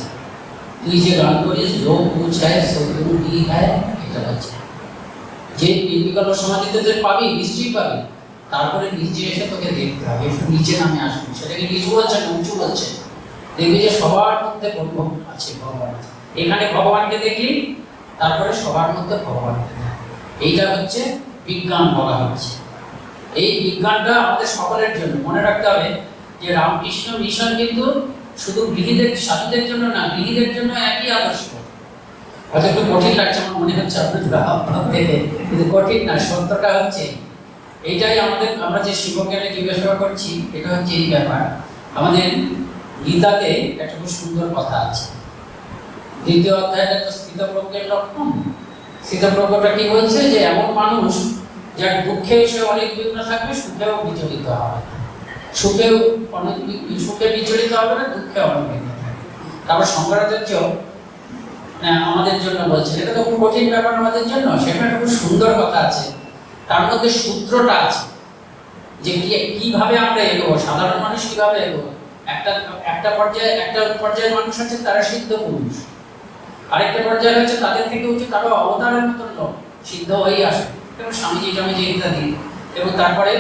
তুই যে গান করিস যোগ কুছ হ্যায় সদ্গুরু কি হ্যায়, এটা বলছে। যে নির্বিকল্প সমাধিতে তুই পাবি, নিশ্চয়ই পাবি। তারপরে নিচে এসে তোকে দেখতে হবে, একটু নিচে নামে আসবি। সেটাকে নিচু বলছে না উঁচু বলছে। দেখবি যে সবার মধ্যে ব্রহ্ম আছে, ভগবান আছে। এখানে ভগবানকে দেখলি, তারপরে সবার মধ্যে ভগবানকে দেখি। এইটা হচ্ছে বিজ্ঞান বলা হচ্ছে। এই বিজ্ঞানটা আমাদের সকলের জন্য। মনে রাখতে হবে যে রামকৃষ্ণ মিশন কিন্তু শুধু গৃহীদের সাধুদের জন্য না, গৃহীদের জন্য একই আদর্শ। হয়তো একটু কঠিন লাগছে আমার মনে হচ্ছে আপনার দেখে, কিন্তু কঠিন না, সত্যটা হচ্ছে এইটাই আমাদের। আমরা যে শিবজ্ঞানে জিজ্ঞাসা করছি, এটা হচ্ছে এই ব্যাপার। আমাদের গীতাতে একটা খুব সুন্দর কথা আছে, দ্বিতীয় অধ্যায়টা তো স্থিতপ্রজ্ঞের লক্ষণ। স্থিতপ্রজ্ঞটা কি বলছে? যে এমন মানুষ যার দুঃখে সে অনেক বিঘ্ন থাকবে, সুখেও বিচলিত হবে না। সুখে বিচলিত হবে না, দুঃখে অনেক বিঘ্ন থাকবে। তারপর শঙ্করাচার্য আমাদের জন্য বলছেন, এটা তো খুব কঠিন ব্যাপার আমাদের জন্য, সেখানে একটা খুব সুন্দর কথা আছে। তার মধ্যে সূত্রটা আছে যে কিভাবে আমরা এগোবো, সাধারণ মানুষ কিভাবে এগোবো। একটা পর্যায়ের মানুষ আছে তারা সিদ্ধ পুরুষ, আরেকটা পর্যায়ে হচ্ছে তাদের থেকে উঁচু, তারা অবতারের মতন লোক, সিদ্ধ হয়েই আসে। এবং স্বামীজি জমিজি ইত্যাদি, এবং তারপরে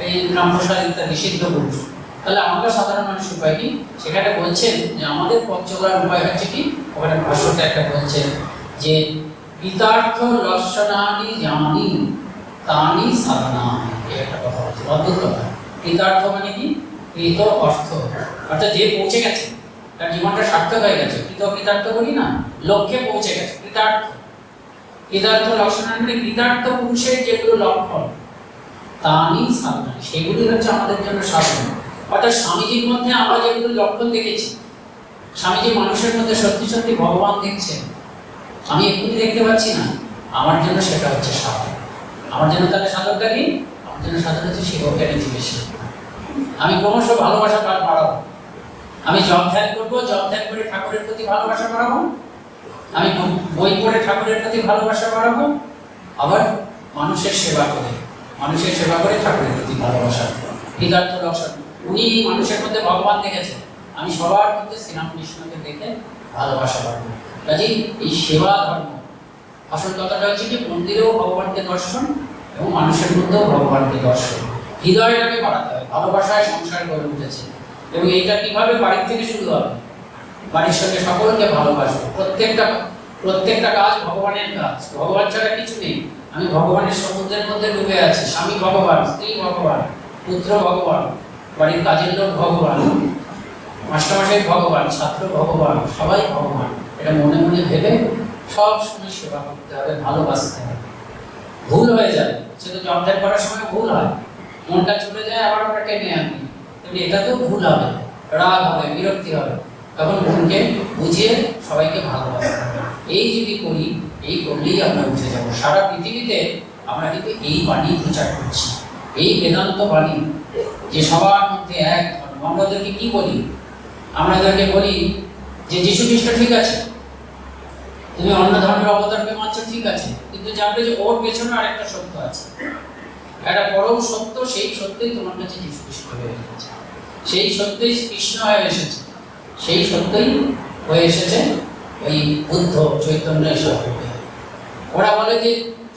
এই রামপ্রসাদ ইত্যাদি সিদ্ধ পুরুষ। তাহলে আমরা সাধারণ মানুষের উপায় কি? সেখানে বলছেন যে আমাদের পথ চলার উপায় হচ্ছে কি, ওখানে ভাষ্যতে একটা বলছেন যে কৃতার্থ লক্ষণানি জানি তানি সাধনা, এই একটা কথা হচ্ছে, অদ্ভুত কথা। কৃতার্থ মানে কি? কৃত অর্থ, অর্থাৎ যে পৌঁছে গেছে, তার জীবনটা সার্থক হয়ে গেছে। কৃতার্থ বলি না, লক্ষ্যে পৌঁছে গেছে, কৃতার্থ। কৃতার্থ লক্ষণ মানে কৃতার্থ পুরুষের যেগুলো লক্ষণ তানি সাধনা, সেগুলি হচ্ছে আমাদের জন্য সাধনা। অর্থাৎ স্বামীজির মধ্যে আমরা যেগুলো লক্ষণ দেখেছি, স্বামীজি মানুষের মধ্যে সত্যি সত্যি ভগবান দেখছেন, আমি এক্ষুনি দেখতে পাচ্ছি না, আমার জন্য সেটা হচ্ছে সাধন। আমার জন্য তাহলে সাধনটা কি? আমার জন্য সাধন হচ্ছে শিবজ্ঞানী বেশি। আমি ক্রমশ ভালোবাসা বাড়াবো, আমি জপ ধ্যান করবো, জপ ধ্যান করে ঠাকুরের প্রতি ভালোবাসা বাড়াবো, আমি বই পড়ে ঠাকুরের প্রতি ভালোবাসা বাড়াবো, আবার মানুষের সেবা করে ঠাকুরের প্রতি ভালোবাসা। কৃতার্থ লক্ষণ, উনি মানুষের মধ্যে ভগবান দেখেছেন, আমি সবার মধ্যে শ্রীরামকৃষ্ণকে দেখে ভালোবাসা বাড়বো। কাজেই এই সেবা ধর্ম, আসল কথাটা হচ্ছে কি, মন্দিরেও ভগবানকে দর্শন এবং মানুষের মধ্যেও ভগবানকে দর্শন। হৃদয়টাকে বাড়াতে হয়, ভালোবাসায় সংসার গড়ে উঠেছে। এবং এইটা কিভাবে? বাড়ির থেকে শুরু হবে, বাড়ির সঙ্গে সকলকে ভালোবাসবো। প্রত্যেকটা কাজ ভগবানের কাজ, ভগবান ছাড়া কিছু নেই। আমি ভগবানের সমুদ্রের মধ্যে ডুবে আছি, স্বামী ভগবান, স্ত্রী ভগবান, পুত্র ভগবান, বাড়ির কাজের লোক ভগবান, মাস্টারমশাই ভগবান, ছাত্র ভগবান, সবাই ভগবান। এটা মনে মনে ভেবে সব সময় সেবা করতে হবে, ভালোবাসতে হবে। ভুল হয়ে যায়, সেটা জব ধ্যান করার সময় ভুল হয়, মনটা চলে যায়, আবার আমরা টেনে আনি, তবে এটাতেও ভুল হবে, রাগ হবে, বিরক্তি হবে। তখন মনকে বুঝিয়ে সবাইকে ভালোবাসতে হবে। এই যদি করি, এই করলেই আমরা উঠে যাব। সারা পৃথিবীতে আমরা কিন্তু এই বাণী প্রচার করছি, এই বেদান্ত বাণী, যে সবার মধ্যে এক ধর্ম। আমাদেরকে কি বলি? আমাদেরকে বলি যে যীশু খ্রিস্ট ঠিক আছে, তুমি অন্য ধর্মের অবতারকে মানছো, ঠিক আছে, কিন্তু জানবে যে ওর পেছনে আরেকটা সত্য আছে, একটা পরম সত্য। সেই সত্যই তোমার কাছে যীশু খ্রিস্ট হয়ে এসেছে, সেই সত্যই কৃষ্ণ হয়ে এসেছে, সেই সত্যই হয়ে এসেছে ওই বুদ্ধ, চৈতন্য, এসব। ওরা বলে যে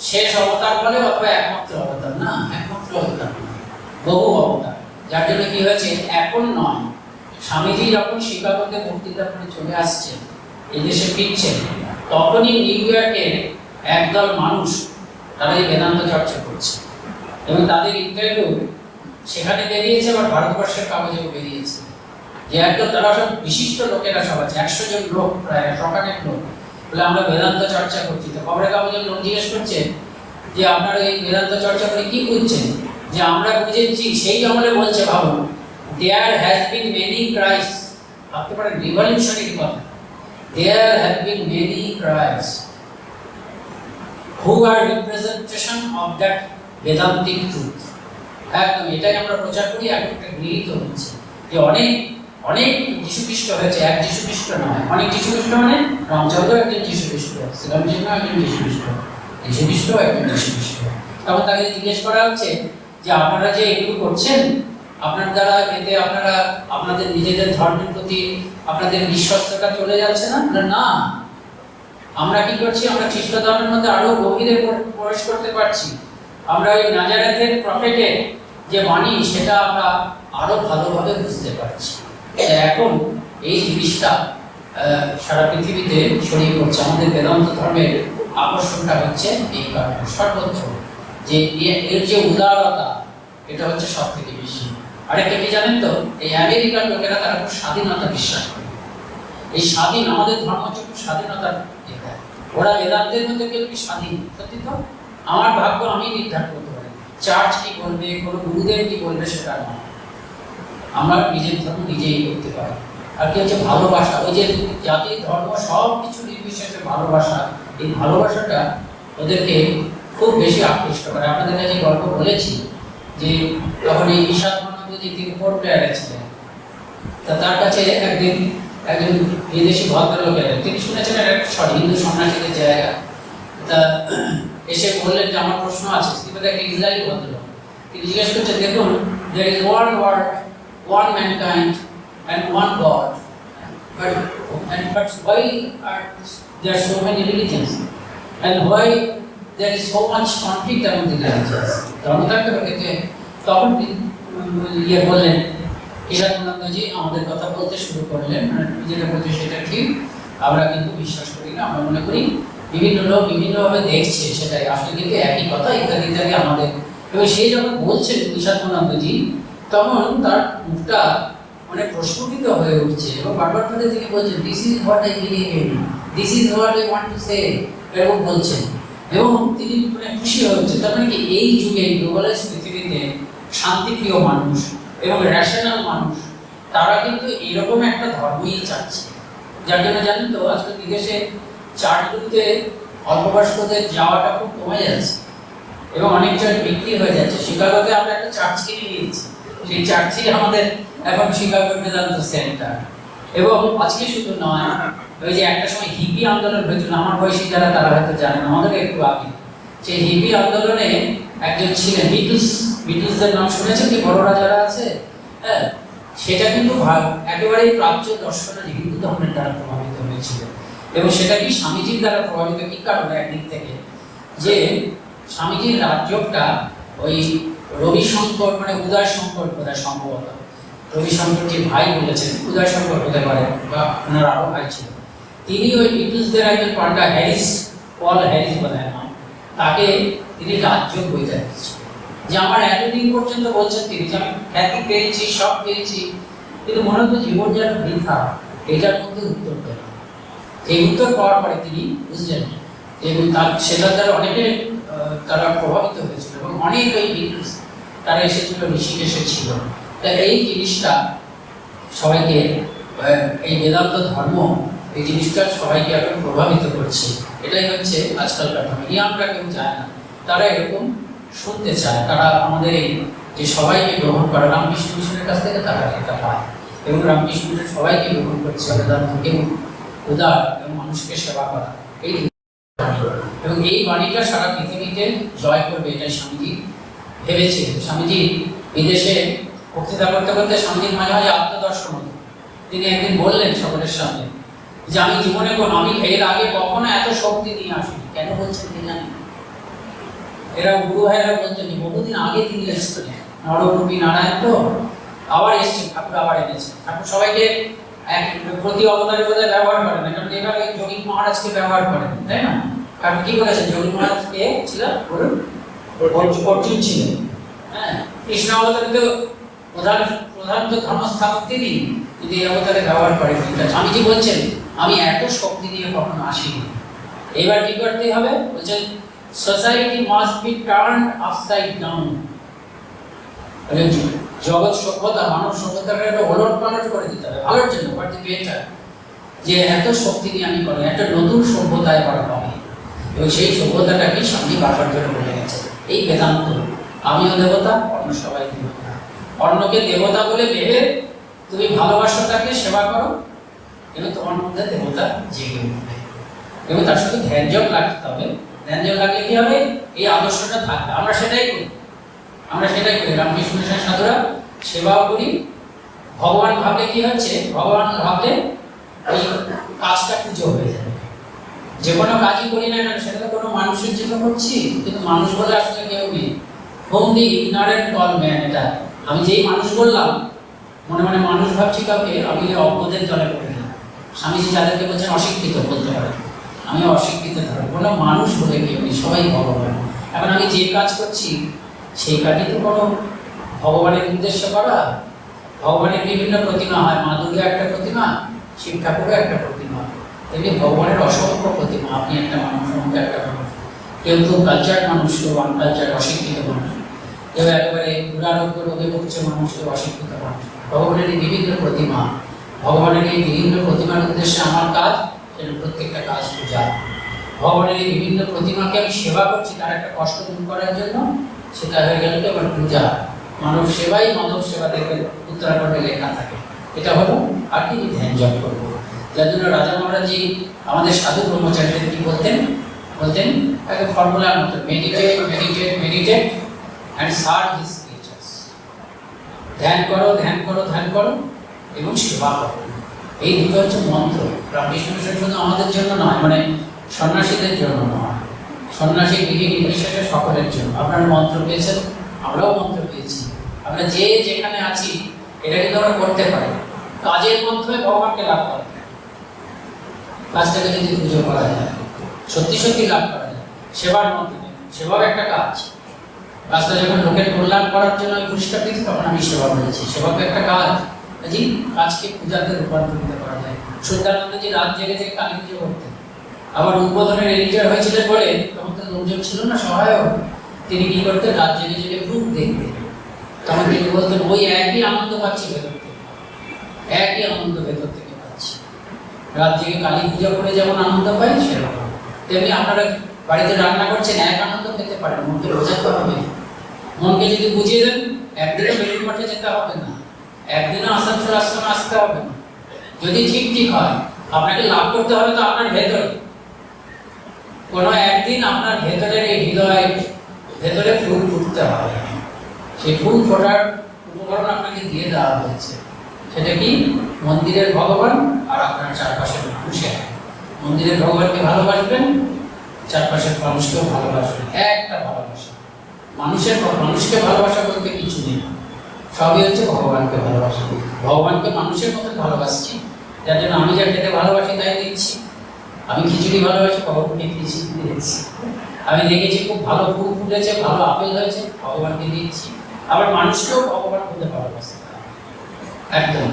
শেষ অবতার বলে, অথবা একমাত্র অবতার। না, একমাত্র অবতার নয়, বহু অবতার। যার জন্য কি হয়েছে, এখন নয়, স্বামীজি যখন শিকাগোতে বক্তৃতা করে চলে আসছেন, এই দেশে ফিরছেন, তখনই নিউ ইয়র্কের একদল মানুষ, তারা এই বেদান্ত চর্চা করছে এবং তাদের ইন্টারভিউ সেখানে বেরিয়েছে, আবার ভারতবর্ষের কাগজেও বেরিয়েছে, যে একদল, তারা সব বিশিষ্ট লোকেরা সব আছে, 100 জন লোক, প্রায় 100 লোক, বলে আমরা বেদান্ত চর্চা করছি। তো খবরের কাগজের লোক জিজ্ঞেস করছে যে আপনারা এই বেদান্ত চর্চা করে কি বুঝছেন? যে আমরা বুঝেছি, সেই আমলে বলছে, ভাবুন, there has been many Christs, ভাবতে পারেন রিভলিউশনারি কথা, there have been many Christs who are representation of that Vedantic truth. একদম এটাই আমরা প্রচার করি, এখন একটা গৃহীত হচ্ছে যে অনেক অনেক যীশু খ্রিস্ট হয়েছে, এক যীশু খ্রিস্ট নয়, অনেক যীশু খ্রিস্ট, মানে রামচন্দ্র একজন যীশু খ্রিস্ট, শ্রীরামকৃষ্ণ একজন যীশু খ্রিস্ট, যীশু খ্রিস্ট একজন যীশু খ্রিস্ট। তখন তাকে জিজ্ঞেস করা হচ্ছে যে আপনারা যে এগুলো করছেন, আপনার দ্বারা এতে আপনারা আপনাদের নিজেদের ধর্মের প্রতি আপনাদের বিশ্বস্ততা চলে যাচ্ছে না? না, আমরা কি করছি, আমরা খ্রিস্ট ধর্মের মধ্যে আরো গভীরে প্রবেশ করতে পারছি। আমরা ওই নাজারেথের প্রফেটের যে বাণী, সেটা আমরা আরো ভালোভাবে বুঝতে পারছি। এখন এই জিনিসটা সারা পৃথিবীতে ছড়িয়ে পড়ছে। আমাদের বেদান্ত ধর্মের আকর্ষণটা হচ্ছে এই কারণে, সর্বত্র যে এর যে উদারতা, এটা হচ্ছে সব থেকে বেশি। আরেকটা কি জানেন তো, এই আমেরিকার লোকেরা তারা খুব স্বাধীনতা বিশ্বাস করে। এই স্বাধীন, আমাদের ধর্ম হচ্ছে খুব স্বাধীনতার এটা, ওরা বেদান্তের মধ্যে কেউ কি স্বাধীন? সত্যি তো, আমার ভাগ্য আমি নির্ধারণ করতে পারি, চার্চ কি বলবে, কোনো গুরুদেব কি বলবে সেটা নয়, আমরা নিজের ধর্ম নিজেই করতে পারি। আর কি হচ্ছে ভালোবাসা, ওই যে জাতি ধর্ম সব কিছু নির্বিশেষে ভালোবাসা, এই ভালোবাসাটা ওদেরকে খুব বেশি আকৃষ্ট করে। আপনাদের কাছে গল্প বলেছি যে তখন এই ঈশাত্মানন্দজি, তিনি পোর্ট ব্লেয়ারে ছিলেন, তা তার কাছে একদিন একজন বিদেশি ভদ্রলোক এলেন, তিনি শুনেছেন একটা হিন্দু সন্ন্যাসীদের জায়গা, তা এসে বললেন যে আমার প্রশ্ন আছে। কিন্তু একটা ইসরায়েলি ভদ্রলোক, তিনি জিজ্ঞেস করছেন, দেখুন, there is one world, one mankind and one God, but why are there so many religions, and why there is so much conflict among the religions. ধর্ম থাকতে পারে কিন্তু তখন ইয়ে বললেন ঈশানানন্দজি আমাদের কথা বলতে শুরু করলেন, মানে যেটা বলছে সেটা ঠিক, আমরা কিন্তু বিশ্বাস করি না, আমরা মনে করি বিভিন্ন লোক বিভিন্নভাবে দেখছে, সেটাই আসলে কিন্তু একই কথা ইত্যাদি ইত্যাদি আমাদের। এবং সেই যখন বলছেন ঈশানানন্দজি তখন তার মুখটা মানে প্রস্ফুটিত হয়ে উঠছে এবং বারবার করে তিনি বলছেন this is what I believe in, this is what I want to say, এরকম বলছেন। এবং তিনি মানে খুশি হচ্ছে, তার মানে কি এই যুগে গ্লোবালাইজ পৃথিবীতে শান্তিপ্রিয় মানুষ এবং রেশনাল মানুষ তারা কিন্তু এরকম একটা ধর্মই চাচ্ছে। যার জন্য জানেন তো আজকে বিদেশে চার্চগুলোতে অল্পবয়স্কদের যাওয়াটা খুব কমে যাচ্ছে এবং অনেক চার্চ বিক্রি হয়ে যাচ্ছে। শিকাগোতে আমরা একটা চার্চ কিনে নিয়েছি, সেই চার্চই আমাদের এখন শিকাগো বেদান্ত সেন্টার। এবং আজকে শুধু নয়, ওই যে একটা সময় হিপি আন্দোলন হয়েছিল, আমার বয়সী যারা তারা হয়তো জানেন, আমাদের একটু আগে সেই হিপি আন্দোলনে একজন ছিলেন বিটলসদের নাম শুনেছেন কি বড়রা যারা আছে? হ্যাঁ, সেটা কিন্তু একেবারেই প্রাচ্য দর্শনের হিন্দু ধর্মের দ্বারা প্রভাবিত হয়েছিল। এবং সেটা কি স্বামীজির দ্বারা প্রভাবিত, কি কারণে? একদিক থেকে যে স্বামীজির রাজযোগটা ওই রবিশঙ্কর মানে উদয় শঙ্কর বোধহয় সম্ভবত, রবিশঙ্করজির ভাই বলেছেন, উদয় শঙ্কর হতে পারে বা ওনার আরো ভাই ছিল, তিনি ওই বিটলসদের একজন পান্ডা হ্যারিস, পল হ্যারিস বোধহয় নাম, তাকে তিনি রাজযোগ বইতে দিচ্ছেন যে আমার এতদিন পর্যন্ত বলছেন তিনি যে আমি খ্যাতি পেয়েছি, সব পেয়েছি, কিন্তু মনে হতো জীবন যেন বৃথা, এটার মধ্যে উত্তর পেল। এই উত্তর পাওয়ার পরে তিনি বুঝলেন এবং তার সেটার দ্বারা অনেকে তারা প্রভাবিত হয়েছিল এবং অনেক ওই বিটলস তারা এসেছিল, ঋষিকেশে ছিল। তাই এই জিনিসটা সবাইকে, এই বেদান্ত ধর্ম এই জিনিসটা সবাইকে এখন প্রভাবিত করছে। এটাই হচ্ছে আজকালকার ধর্ম। ইয়াংরা কেউ চায় না, তারা এরকম শুনতে চায়, তারা আমাদের এই যে সবাইকে গ্রহণ করে রামকৃষ্ণ মিশনের কাছ থেকে তারা এটা পায় এবং রামকৃষ্ণ মিশন সবাইকে গ্রহণ করছে, বেদান্ত এবং উদার এবং মানুষকে সেবা করা, এই এবং এই বাণীটা সারা পৃথিবীতে জয় করবে, এটাই স্বামীজি ভেবেছে। স্বামীজি বিদেশে বক্তৃতা করতে করতে স্বামীজির মাঝে মাঝে আত্মদর্শন হতো। তিনি একদিন বললেন সকলের সামনে যে আমি জীবনে আমি এর আগে কখনো এত শক্তি নিয়ে আসিনি। কেন বলছেন কি জানি, এরা গুরু ভাইরা বলতেন বহুদিন আগে তিনি এসেছিলেন, নররূপী নারায়ণ তো আবার এসছেন, ঠাকুর আবার এনেছেন। ঠাকুর সবাইকে এক প্রতি অবতারে বোধহয় ব্যবহার করেন না, কারণ এভাবে যোগী মহারাজকে ব্যবহার করেন, তাই না? কারণ কি বলেছেন, যোগী মহারাজ কে ছিলেন? অর্জুন ছিলেন। হ্যাঁ, কৃষ্ণ অবতারে তো প্রধান তো ধর্মস্থাপক তিনি, যদি এই অবতারে ব্যবহার করেন। স্বামীজি বলছেন আমি এত শক্তি দিয়ে কখনো আসিনি। এবার কি করতে হবে? বলছেন society must be turned upside down. জগৎ সভ্যতা, মানব সভ্যতাকে ওলট পালট করে দিতে হবে ভালোর জন্য, ফর দি বেটার। যে এত শক্তি নিয়ে আমি করি, একটা নতুন সভ্যতায় করা হবে এবং সেই সভ্যতাটাকে স্বামী বারবার করে বলে গেছে এই বেদান্ত। আমিও দেবতা, অন্য সবাই দেবতা। অন্যকে দেবতা বলে ভেবে তুমি ভালোবাসো, তাকে সেবা করো এবং তোমার মধ্যে দেবতা জেগে উঠবে। এবং তার সাথে ধ্যান যোগ রাখতে হবে। ধ্যান যোগ রাখলে কি হবে? এই আদর্শটা থাকবে। আমরা সেটাই করি, রামকৃষ্ণ মিশনের সাধুরা সেবাও করি। ভগবান ভাবলে কি হচ্ছে? ভগবান ভাবলে ওই কাজটা পুজো হয়ে যাবে। যে কোনো কাজই করি না কেন সেটা তো কোনো মানুষের জন্য করছি, কিন্তু মানুষ বলে আসলে কেউ নেই। হোম দি ইগনোরেন্ট কল ম্যান। এটা আমি যেই মানুষ বললাম, মনে মনে মানুষ ভাবছি কাউকে, আমি অজ্ঞদের দলে পড়ি না। স্বামীজি যাদেরকে বলছেন অশিক্ষিত বলতে পারে, আমি অশিক্ষিত ধরে কোনো মানুষ বলে কেউ নেই, সবাই ভগবান। এখন আমি যে কাজ করছি সেই কাজই তো কোনো ভগবানের উদ্দেশ্য করা। ভগবানের বিভিন্ন প্রতিমা হয়, মা দুর্গা একটা প্রতিমা, শিব ঠাকুরও একটা প্রতিমা, তেমনি ভগবানের অসংখ্য প্রতিমা। আপনি একটা মানুষ, আমাকে একটা মানুষ, কেউ তো কালচার মানুষ, কেউ আনকালচার অশিক্ষিত মানুষ, কেউ একেবারে দুরারোগ্য রোগে ভুগছে মানুষ, কেউ অশিক্ষিত মানুষ। ভগবানের এই বিভিন্ন প্রতিমা, ভগবানের এই বিভিন্ন প্রতিমার উদ্দেশ্যে আমার কাজ, সেটা প্রত্যেকটা কাজ পূজা। ভগবানের এই বিভিন্ন প্রতিমাকে আমি সেবা করছি তার একটা কষ্ট দূর করার জন্য, সেটা হয়ে গেল তো আমার পূজা। মানব সেবাই মানব সেবা, দেখবেন উত্তরাখণ্ডে লেখা থাকে। এটা হলো আর কি ধ্যান জপ করবো। যার জন্য রাজা মহারাজজি আমাদের সাধু ব্রহ্মচারীদের কি বলতেন একটা ফর্মুলার মতো, meditate meditate meditate and serve his creatures. ধ্যান করো ধ্যান করো ধ্যান করো এবং সেবা করো। এই দুটো হচ্ছে মন্ত্র। রামকৃষ্ণ মিশন শুধু আমাদের জন্য নয়, মানে সন্ন্যাসীদের জন্য নয়, সন্ন্যাসী গৃহী নির্বিশেষে সকলের জন্য। আপনারা মন্ত্র পেয়েছেন, আমরাও মন্ত্র পেয়েছি। আমরা যে যেখানে আছি এটা কিন্তু আমরা করতে পারি। কাজের মাধ্যমে ভগবানকে লাভ করা যায়। কাজটাকে যদি পুজো করা যায়, সত্যি সত্যি লাভ করা যায়। সেবার মাধ্যমে, সেবার একটা কাজ। কাজটা যখন লোকের কল্যাণ করার জন্য আমি পুরস্কার দিচ্ছি, তখন আমি সেবা বলেছি। সেবাকে একটা কাজ, কাজেই কাজকে পূজাতে রূপান্তরিত করা যায়। সূর্যানন্দজি রাত জেগে থেকে কালী পুজো করতেন। আবার উদ্বোধনের এডিটর হয়েছিলেন বলে তখন তো লোকজন ছিল না সহায়ক, তিনি কি করতেন, রাত জেগে জেগে প্রুফ দেখতেন। তখন তিনি বলতেন ওই একই আনন্দ পাচ্ছি ভেতর থেকে, একই আনন্দ ভেতর থেকে পাচ্ছি। রাত জেগে কালী পূজা করে যেমন আনন্দ পাই, সেরকম তেমনি আপনারা বাড়িতে রান্না করছেন, এক আনন্দ পেতে পারেন। মনকে বোঝাতে হবে। মনকে যদি বুঝিয়ে দেন, একদিনে বেলুর মঠে যেতে হবে না, একদিনে আসানসোল আশ্রমে আসতে হবে না। যদি ঠিক ঠিক হয়, আপনাকে লাভ করতে হবে তো আপনার ভেতরে। কোনো একদিন আপনার ভেতরের এই হৃদয় ভেতরে ফুল ফুটতে হবে। সেই ফুল ফোটার উপকরণ আপনাকে দিয়ে দেওয়া হয়েছে। সেটা কি? মন্দিরের ভগবান আর আপনার চারপাশের মানুষের। মন্দিরের ভগবানকে ভালোবাসবেন, চারপাশের মানুষকেও ভালোবাসবেন। একটা ভালোবাসা। মানুষকে ভালোবাসা বলতে কিছু নেই, সবই হচ্ছে ভগবানকে ভালোবাসা। ভগবানকে মানুষের মতো ভালোবাসছি, যার জন্য আমি যা খেতে ভালোবাসি তাই দিচ্ছি। আমি খিচুড়ি ভালোবাসি, ভগবানকে খিচুড়ি দিয়েছি। আমি দেখেছি খুব ভালো ফুল ফুটেছে, ভালো আপেল হয়েছে, ভগবানকে দিচ্ছি। আবার মানুষকেও ভগবান বলতে ভালোবাসে। একদম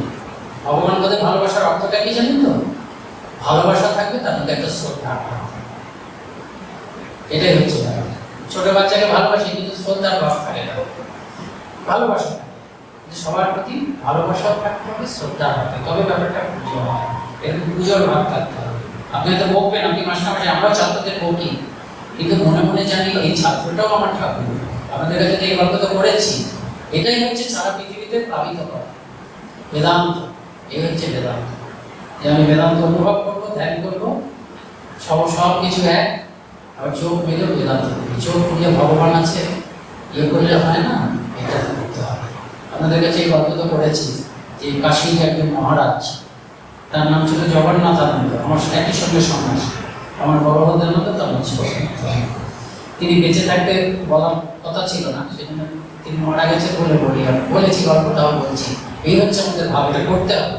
ভগবান বলতে ভালোবাসার অর্থটা কি জানেন তো? ভালোবাসা থাকবে, তার মধ্যে একটা শ্রদ্ধা থাকবে। এটাই হচ্ছে ব্যাপার। ছোট বাচ্চাকে ভালোবাসি, কিন্তু শ্রদ্ধার ভাব থাকে না। ভালোবাসা সবার প্রতি ভালোবাসাও থাকতে হবে, শ্রদ্ধা থাকতে হবে, তবে ব্যাপারটা পুজো হয়। এরকম পুজোর ভাব থাকতে হবে। আপনি হয়তো বকবেন, আপনি মাস্টারমশাই, আমরাও ছাত্রদের বকি, কিন্তু মনে মনে জানি এই ছাত্রটাও আমার ঠাকুর। আমাদের কাছে এই গল্প তো করেছি। এটাই হচ্ছে সারা পৃথিবীতে প্লাবিত করা বেদান্ত। এই হচ্ছে বেদান্ত, যে আমি বেদান্ত অনুভব করবো, ধ্যান করবো, সব কিছু এক। আবার চোখ মেলেও বেদান্ত করি। চোখ খুলে ভগবান আছে, ইয়ে করলে হয় না, এটা করতে হবে। আপনাদের কাছে এই গল্প তো করেছি যে কাশীর একজন মহারাজ, তার নাম ছিল জগন্নাথানন্দ। আমার একই সঙ্গে সন্ন্যাস, আমার বড় হদের মতো তার নাম ছিল। তিনি বেঁচে থাকতে বলার কথা ছিল না, সেজন্য তিনি মারা গেছে বলে বলেছি, গল্পটাও বলছি। এই হচ্ছে আমাদের ভাব, এটা করতে হবে,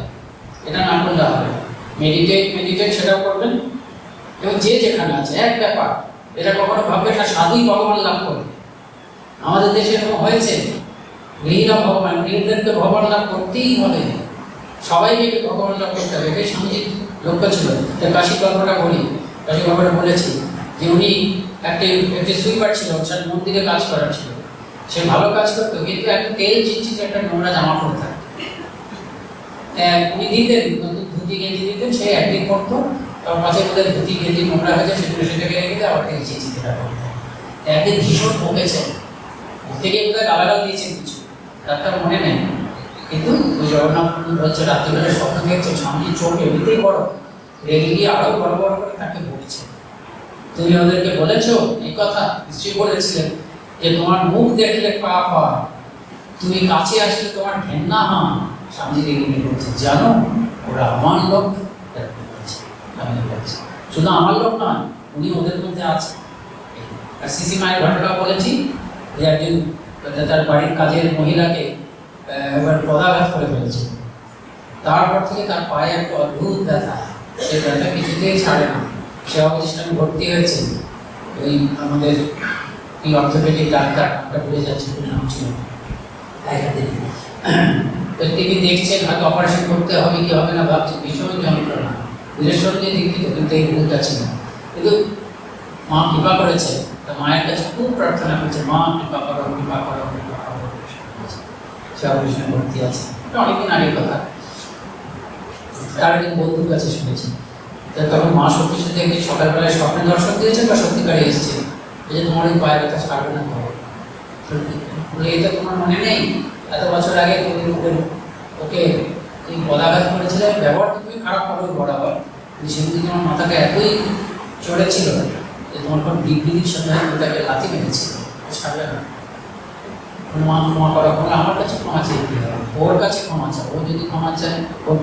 এটা না করলে হবে। মেডিটেট সেটাও করবেন, এবং যে যেখানে আছে এক ব্যাপার। এটা কখনো ভাববেন না সাধুই ভগবান লাভ করবে। আমাদের দেশে এরকম হয়েছে, গৃহীরা ভগবান, গৃহীদেরকে ভগবান লাভ করতেই হবে, সবাইকে ভগবান লাভ করতে হবে। এটাই স্বামীজির লক্ষ্য ছিল। তাই কাশীর গল্পটা বলি, কাশীর গল্পটা বলেছি যে উনি একটি সুইপার ছিল, তার মন্দিরে কাজ করার ছিল। সে ভালো কাজ করতো, কিন্তু একটা তেল চিটচিটে একটা নোংরা জামা পড়তে থাকতো। উনি দিতেন, ধুতি গেঞ্জি দিতেন, সে একদিন পড়তো, তার পাশে বোধ হয় ধুতি গেঞ্জি নোংরা হয়েছে, সেটাকে রেখে দিয়ে আবার তেল চিটচিটেটা পড়তো। একদিন ভীষণ বকেছে, থেকে বোধ হয় গালাগাল দিয়েছেন কিছু, তার মনে নেই। কিন্তু ওই জগন্নাথ হচ্ছে রাত্রিবেলা স্বপ্ন দেখছে, স্বামীর চোখ এমনিতেই বড়, রেগে গিয়ে আরো বড় বড় করে তাকে বলছে, তুমি ওদেরকে বলেছো এই কথা? নিশ্চয়ই বলেছিলেন যে তোমার মুখ দেখলে পাপ হয়, তুমি কাছে আসলে তোমার ঘেন্না হয়। স্বামী রেগে গিয়ে বলছে, জানো ওরা আমার লোক। শুধু আমার লোক নয়, উনি ওদের মধ্যে আছে। আর সিসি মায়ের ঘটনা বলেছি যে একদিন তার বাড়ির কাজের মহিলাকে এবার পদাঘাত করে ফেলেছে। তারপর থেকে তার পায়ে একটা অদ্ভুত ব্যথা, সেই ব্যথা কিছুতেই ছাড়ে না। সেবা প্রতিষ্ঠানে ভর্তি হয়েছে। ওই আমাদের এই অর্থোপেডিক ডাক্তার, নামটা ভুলে যাচ্ছে, নাম ছিল, তিনি দেখছেন হয়তো অপারেশন করতে হবে কি হবে না, ভাবছে ভীষণ যন্ত্রণা, নিজের সঙ্গে দীক্ষিত, কিন্তু এই ভুল যাচ্ছে না। কিন্তু মা কৃপা করেছে, তা মায়ের কাছে খুব প্রার্থনা করছে, মা কৃপা করো, কৃপা করো, কৃপা করো। সেবা প্রতিষ্ঠানে ভর্তি আছে, এটা অনেকদিন আগের কথা। তার একদিন বন্ধুর কাছে শুনেছি, তখন মা সত্যি সত্যি একদিন সকালবেলায় স্বপ্নে দর্শন দিয়েছেন বা সত্যিকারে এসেছে, এই যে তোমার ওই পায়ের ব্যথা ছাড়বে না, এটা তোমার মনে নেই? এত বছর আগে তুমি ওকে তুমি পদাঘাত করেছিলে, ব্যবহার তো তুমি খারাপ করো বরাবর, সেদিন তোমার মাথাটা এতই চড়েছিল যে তোমার কোন বিবৃতির সঙ্গে ওটাকে লাথি মেরেছিল, ছাড়বে না। ক্ষমা করা, আমার কাছে ক্ষমা চেয়ে দিতে হবে, ওর কাছে ক্ষমা চাও। ও যদি ক্ষমা চায়,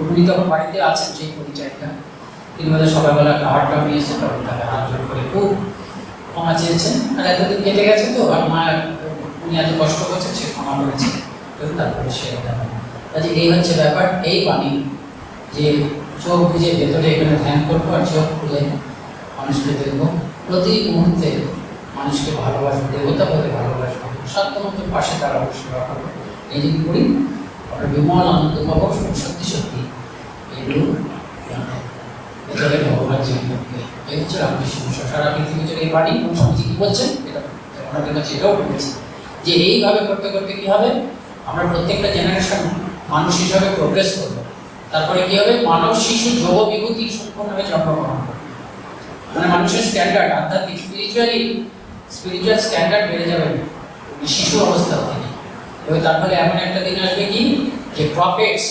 উনি তখন বাড়িতে আছেন সেই পরিচয়টা, তিনি হয়তো সকালবেলা খাবারটা নিয়ে এসে তখন তাকে হাত জোর করে খুব ক্ষমা চেয়েছেন, আর এতদিন কেটে গেছে তো আর মা উনি এত কষ্ট করছেন, সে ক্ষমা করেছে, তারপরে সে কাজে এই হচ্ছে ব্যাপার। এই বাণী যে চোখ বুঝে ভেতরে এখানে ধ্যান করবো আর চোখ খুলে মানুষকে দেখবো, প্রতি মুহূর্তে মানুষকে ভালোবাসবো, দেবতা বলে ভালোবাসবো, সাধ্যমতো পাশে দাঁড়াবো, সেবা করবো, এই যদি করি আমরা বিমল আনন্দ পাবো। সত্যি সত্যি এগুলো ভেতরে ভগবান জীবনকে এই হচ্ছে রামকৃষ্ণ মিশন। সারা পৃথিবী জুড়ে এই বাণী এবং স্বামীজি কি বলছেন, এটা ওনাদের কাছে এটাও বলেছে যে এইভাবে করতে করতে কি হবে, আমরা প্রত্যেকটা জেনারেশন মানুষ হিসাবে প্রোগ্রেস করবো। তারপরে কি হবে, মানব শিশু যোগ বিভূতি সম্পূর্ণভাবে জন্মগ্রহণ করবে, মানে মানুষের স্ট্যান্ডার্ড আধ্যাত্মিক স্পিরিচুয়াল স্ট্যান্ডার্ড বেড়ে যাবে শিশু অবস্থা থেকে। এবং তারপরে এমন একটা দিন আসবে কি, যে prophets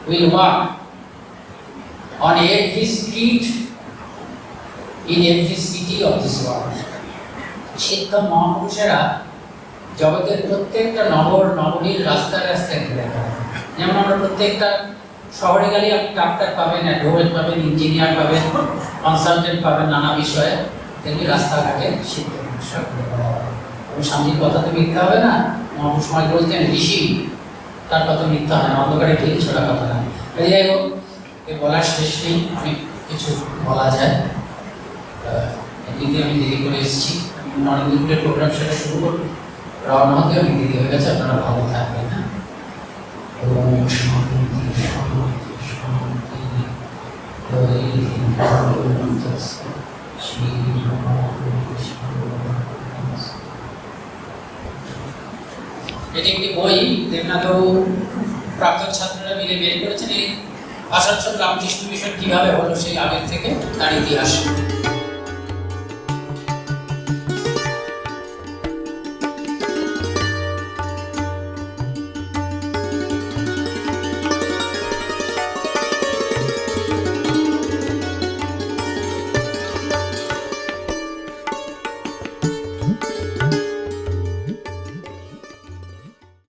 will walk on every street in every city of this world. শিক্ষক মহাপুরুষেরা জগতের প্রত্যেকটা নগর নগরীর রাস্তায় রাস্তায় ঘুরে বেড়াবে। যেমন আমরা প্রত্যেকটা শহরে গেলে আপনি ডাক্তার পাবেন, অ্যাডভোকেট পাবেন, ইঞ্জিনিয়ার পাবেন, কনসালটেন্ট পাবেন নানা বিষয়ে, তেমনি রাস্তাঘাটে শিক্ষক মানুষরা ঘুরে বেড়াবে। এবং স্বামীর কথা তো মিথ্যা হবে না, মহাপুরুষ সমাজ বলতেন ঋষি, তার কথা মিথ্যা হয় না, অন্ধকারে ঢিল ছোড়া কথা না। যাই হোক, এ বলার শেষ নেই, অনেক কিছু বলা যায়। এদিকে আমি দেরি করে এসেছি, অনেক দিন ধরে প্রোগ্রাম সেটা শুরু করবো, রওনা হতে অনেক দেরি হয়ে গেছে, আপনারা ভালো থাকবেন। না ওম শান্তি শান্তি এটি একটি বই দেবনাথ বাবু প্রাক্তন ছাত্ররা মিলে বের করেছেন, এই আসানসোল রামকৃষ্ণ মিশন কিভাবে হলো সেই আগের থেকে তার ইতিহাস।